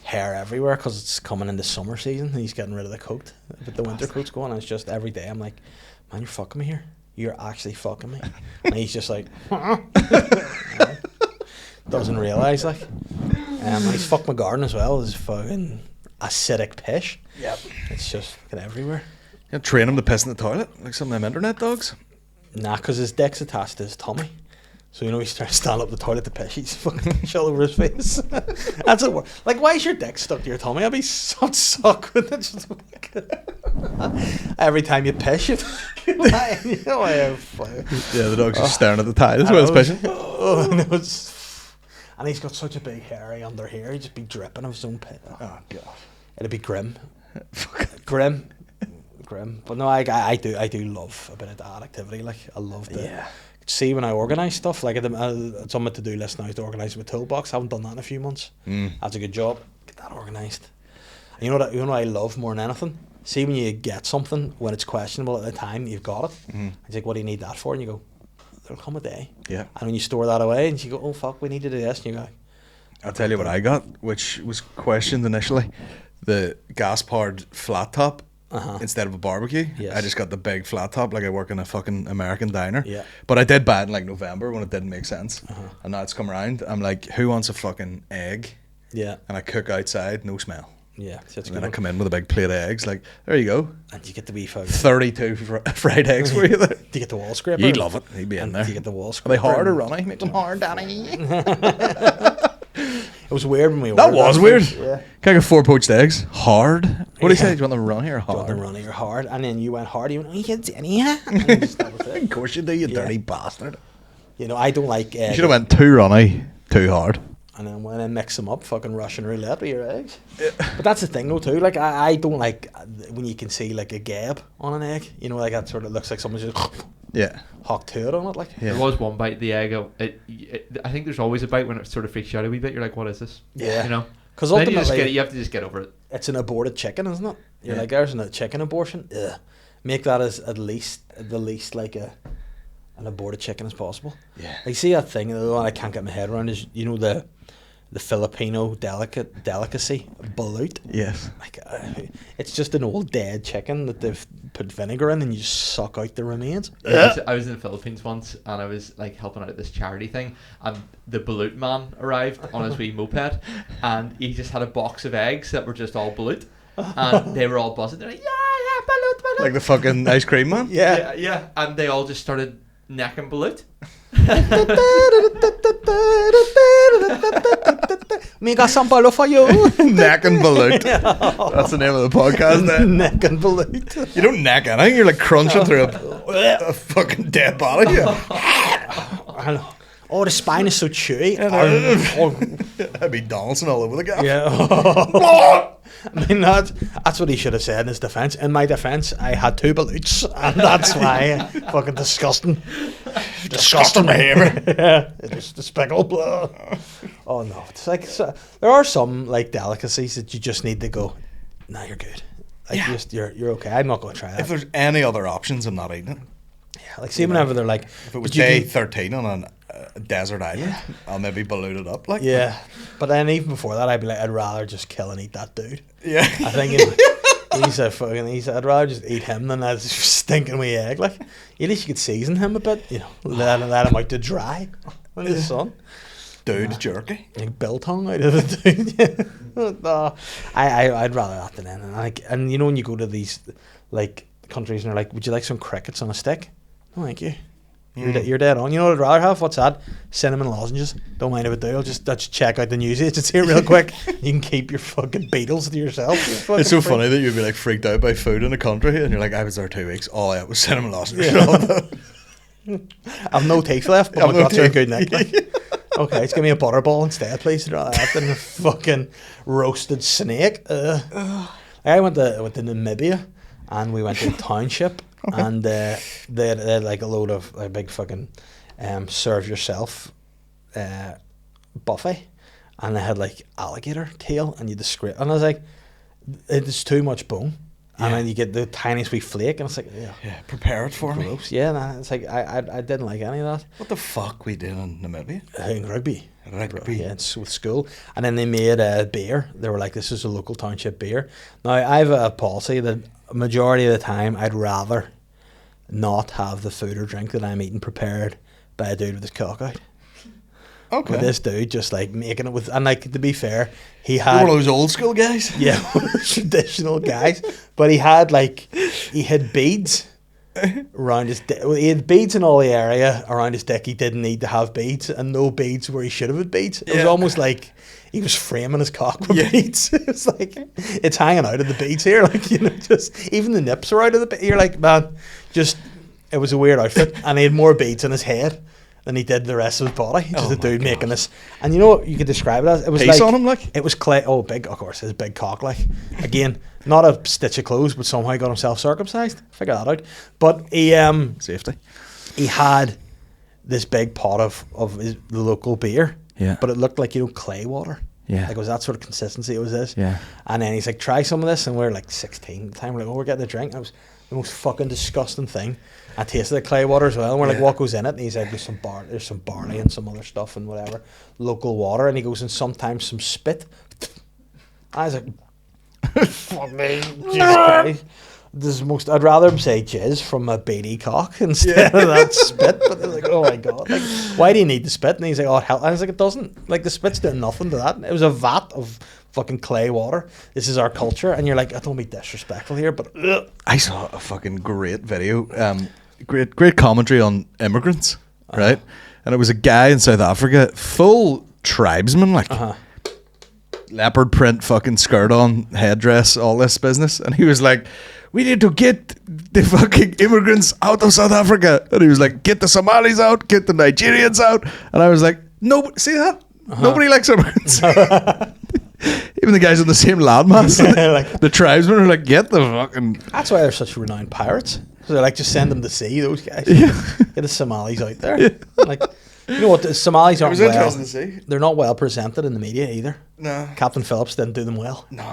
hair everywhere because it's coming into summer season. And he's getting rid of the coat. But the winter coat's going, and it's just every day I'm like, man, you're fucking me here. You're actually fucking me. And he's just like, doesn't realise, like. He's fucked my garden as well. His fucking acidic piss. Yep. It's just fucking everywhere. You train him to piss in the toilet, like some of them internet dogs. Nah, because his dick's attached to his tummy. So, he's trying to stand up the toilet to piss. He's fucking shit over his face. That's it. Like, why is your dick stuck to your tummy? I'd be so suck with it. Just every time you piss, you yeah, the dog's just staring at the tide as well as pissing. Oh, no, and he's got such a big hairy under here. He'd just be dripping of his own piss. Oh, God. It'd be grim. Grim. But no, I do love a bit of that activity. Like, I love the... See, when I organise stuff, like it's on my to-do list now to organise my toolbox. I haven't done that in a few months. That's a good job. Get that organised. And you know what I love more than anything? See, when you get something when it's questionable at the time, you've got it. It's like, what do you need that for? And you go, there'll come a day. Yeah. And when you store that away, and you go, oh fuck, we need to do this, and you go, I'll tell you what I got, which was questioned initially. The gas-powered flat top instead of a barbecue. Yes. I just got the big flat top like I work in a fucking American diner. Yeah. But I did buy it in like November when it didn't make sense. And now it's come around. I'm like, who wants a fucking egg? yeah, And I cook outside, no smell. yeah. So it's And then good. I come in with a big plate of eggs. Like, there you go. And you get to be fucking... 32 fried eggs for you there. Do you get the wall scraper? You'd love it. He'd be in And there. do you get the wall Are scraper? they hard or and- runny? Make them hard, Danny. It was weird when we That ordered was weird. Yeah. Can I get 4 poached eggs? Hard. What do you say? Do you want them runny or Hard hard? running or hard, and then you went hard. You went, oh, you can't see any. And just, that was it. Of course you do, you Yeah. dirty bastard. You know, I don't like You egg. should have went too runny, too hard. And then when I mix them up, fucking Russian roulette with your eggs. But that's the thing though too. Like I don't like when you can see like a gab on an egg. You know, like that sort of looks like someone just hocked to it on it. Like There was one bite of the egg. I think there's always a bite when it sort of freaks you out a wee bit. You're like, what is this? Yeah. You know. because Then ultimately you have to just get over it. it's an aborted chicken, isn't it? You're Yeah. like, there's a chicken abortion. Ugh. Make that as the least like an aborted chicken as possible. Yeah. I see that thing. The one I can't get my head around is the Filipino delicacy balut. Yes. Like it's just an old dead chicken that they've put vinegar in and you just suck out the remains. I was in the Philippines once and I was like helping out at this charity thing, and the balut man arrived on his wee moped, and he just had a box of eggs that were just all balut, and they were all buzzing. They're like, yeah, balut. Like the fucking ice cream man. Yeah, and they all just started necking balut. Me got some balut for you. Neck and balut. That's the name of the podcast now. Neck and balut. You don't neck anything, you're like crunching through a fucking dead body. Oh, the spine is so chewy. I'd be Donaldson all over the gaff. Yeah. I mean, that's what he should have said in his defence. In my defence, I had 2 balloons, and that's why fucking disgusting. Disgusting behaviour. Yeah, it's despicable. Oh no, it's like there are some like delicacies that you just need to go. Nah, you're good. Like you're okay. I'm not going to try that. If there's any other options, I'm not eating it. Yeah, like see whenever they're like, If it was day 13 on a desert island, I'll maybe balloon it up. Like yeah, but then even before that, I'd be like, I'd rather just kill and eat that dude. Yeah. I think I'd rather just eat him than that stinking wee egg. Like, at least you could season him a bit, you know, let him out to dry in the sun. Dude jerky. Like biltong out of the dude. No, I'd rather that than anything. And you know when you go to these like countries and they're like, would you like some crickets on a stick? No, thank you. You're dead on. You know what I'd rather have? What's that? Cinnamon lozenges. Don't mind if I do. I'll just check out the news agency here real quick. You can keep your fucking beetles to yourself. It's so funny that you'd be like freaked out by food in a country and you're like, I was there 2 weeks. All I ate was cinnamon lozenges. I've no teeth left, but I've my no guts are teeth. good neck. Okay, just give me a butterball instead, please. Rather than a fucking roasted snake. I went to Namibia and we went to a township. And they had like a load of like big fucking serve yourself buffet, and they had like alligator tail, and you describe, and I was like, it's too much bone, and then you get the tiniest wee flake, and it's like prepare it for me. gross. Yeah, nah, it's like I didn't like any of that. What the fuck we did in Namibia? In rugby. Rugby. It's with school, and then they made a beer. They were like, "This is a local township beer." Now I have a policy that majority of the time I'd rather not have the food or drink that I'm eating prepared by a dude with his cock out. Okay. With this dude just like making it with, and like to be fair, he had You're one of those old school guys. yeah, one of the traditional guys, but he had beads around his dick. He had beads in all the area around his dick. He didn't need to have beads, and no beads where he should have had beads. It was almost like he was framing his cock with beads. It's like it's hanging out of the beads here, like, you know, just even the nips are out of the beads. You're like, man, just it was a weird outfit, and he had more beads in his head than he did the rest of his body. Just a dude making this, and you know what you could describe it as? It was Piece like on him, like? it was clay. Oh, big, of course, his big cock, like again, not a stitch of clothes, but somehow he got himself circumcised. Figure that out. But he Safety. he had this big pot of the local beer. Yeah. But it looked like, you know, clay water. Yeah. Like it was that sort of consistency. It was this. Yeah. And then he's like, try some of this, and we're like 16 at the time. We're like, oh, we're getting a drink. And it was the most fucking disgusting thing. I tasted the clay water as well, and we're like, what goes in it? And he's like, there's some barley and some other stuff and whatever, local water. And he goes, and sometimes some spit. I was like, fuck me, Jesus Christ. This is most. I'd rather him say jizz from a baby cock instead of that spit. But they're like, oh my god, like, why do you need the spit? And he's like, oh hell. And I was like, it doesn't. Like the spit's doing nothing to that. It was a vat of fucking clay water. This is our culture, and you're like, I don't be disrespectful here, but I saw a fucking great video, great commentary on immigrants, right? And it was a guy in South Africa, full tribesman, like leopard print fucking skirt on, headdress, all this business. And he was like, we need to get the fucking immigrants out of South Africa. And he was like, get the Somalis out, get the Nigerians out. And I was like, no, see that? Nobody likes immigrants. Even the guys on the same landmass, the tribesmen are like, get the fucking... That's why they're such renowned pirates. So they're like, just send them to sea, those guys. Yeah. Get the Somalis out there. Yeah. Like, you know what, the Somalis aren't interesting to see. They're not well presented in the media either. No. Captain Phillips didn't do them well. No,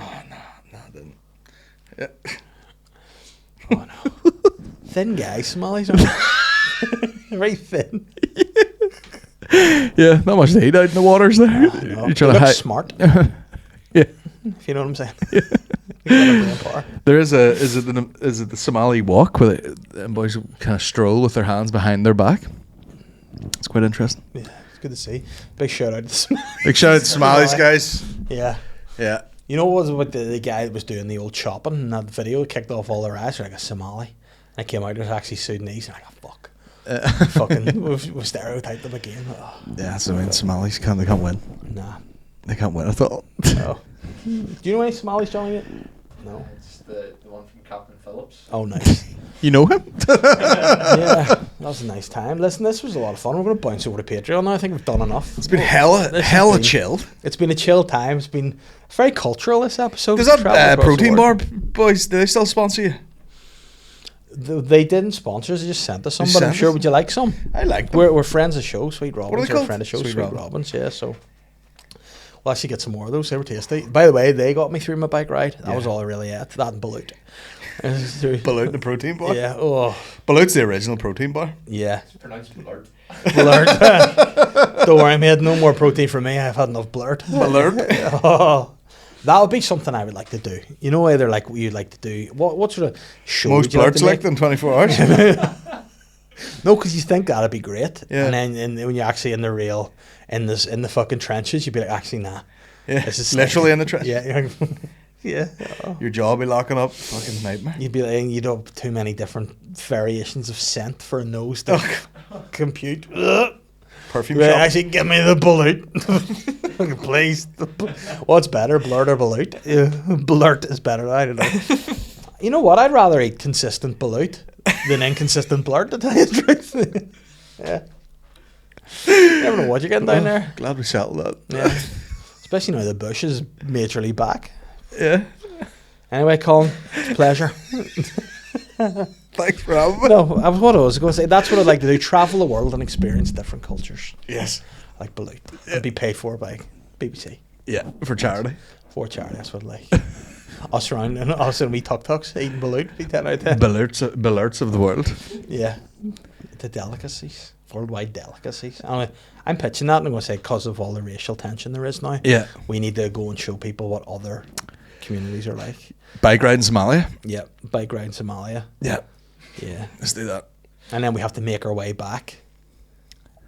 didn't. Yeah. Oh no. Thin guys, Somalis are very thin. Yeah, not much to eat out in the waters there. No. You're trying to hide. Smart. Yeah. If you know what I'm saying. Yeah. There is the Somali walk where the boys kind of stroll with their hands behind their back. It's quite interesting. Yeah, it's good to see. Big shout out to Somalis. Big shout out to Somalis, guys. Yeah. Yeah. You know what was about the guy that was doing the old chopping in that video? Kicked off all their eyes. Like a Somali. And it came out, it was actually Sudanese. And I go, fuck. Fucking, we've stereotyped them again. Oh. Yeah, that's what I mean. Somalis they can't win. Nah. They can't win at all. No. Do you know any Somalis, Johnny? No. It's the one from Captain Phillips. Oh, nice. You know him? Yeah, that was a nice time. Listen, this was a lot of fun. We're going to bounce over to Patreon now. I think we've done enough. It's been hella chilled. It's been a chill time. It's been very cultural, this episode. Does that protein bar, boys, do they still sponsor you? They didn't sponsor us. They just sent us some. But I'm sure, would you like some? I like them. We're friends of the show, Sweet Robins. What are they We're called? friend of the show, Sweet Sweet Robins. Robins, yeah, so... We'll actually get some more of those. They were tasty. By the way, they got me through my bike ride. That was all I really ate. That and Balut. Balut the protein bar? Yeah. Oh. Balut's the original protein bar. Yeah. It's pronounced blurt. Blurt. Don't worry, mate. No more protein for me. I've had enough blurt. Blurt. Oh. That would be something I would like to do. You know, either like you'd like to do. What sort of show? Most would you like blurts to like make? in 24 hours. No, because you think that'd be great. Yeah. And then when you're actually in the real, in the fucking trenches, you'd be like, actually, nah. Yeah. This is Literally in the trench. Yeah. Yeah. Oh. Your jaw be locking up. Fucking nightmare. You'd be like, you'd have too many different variations of scent for a nose to compute. Perfume Right, shop. actually, give me the Balut. Please. What's better, Blurt or Balut? Yeah, Blurt is better. I don't know. You know what? I'd rather eat consistent Balut than inconsistent Blurt, to tell you the truth. Yeah. You never know what you're getting down there. Glad we settled that. Yeah. Especially now the bush is majorly back. Yeah. Anyway, Colin, it's a pleasure. Thanks for having me. No, what I was going to say, that's what I'd like to do. Travel the world and experience different cultures. Yes. Like Balut. And be paid for by BBC. Yeah, for charity. For charity, that's what I'd like. Us around, and us and we tuk-tuks eating Balut. Be 10 out of 10. Balerts of the world. Yeah. The delicacies. Worldwide delicacies. Anyway, I'm pitching that and I'm going to say because of all the racial tension there is now, Yeah. we need to go and show people what other communities are like. Bike ride in Somalia. Yeah. Bike ride in Somalia. Yeah. Yeah. Let's do that. And then we have to make our way back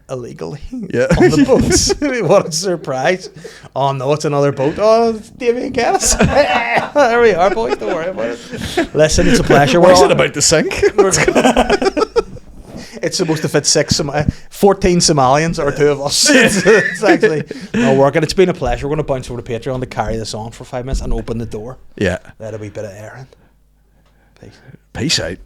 illegally Yeah. on the boats. What a surprise. Oh no, it's another boat. Oh, it's Davey and Geddis. There we are, boys. Don't worry about it. Listen, it's a pleasure. Why is it about to sink? It's supposed to fit 14 Somalians or 2 of us. It's actually not working. It's been a pleasure. We're going to bounce over to Patreon to carry this on for 5 minutes and open the door. Yeah. Let a wee bit of air in. Peace. Peace out.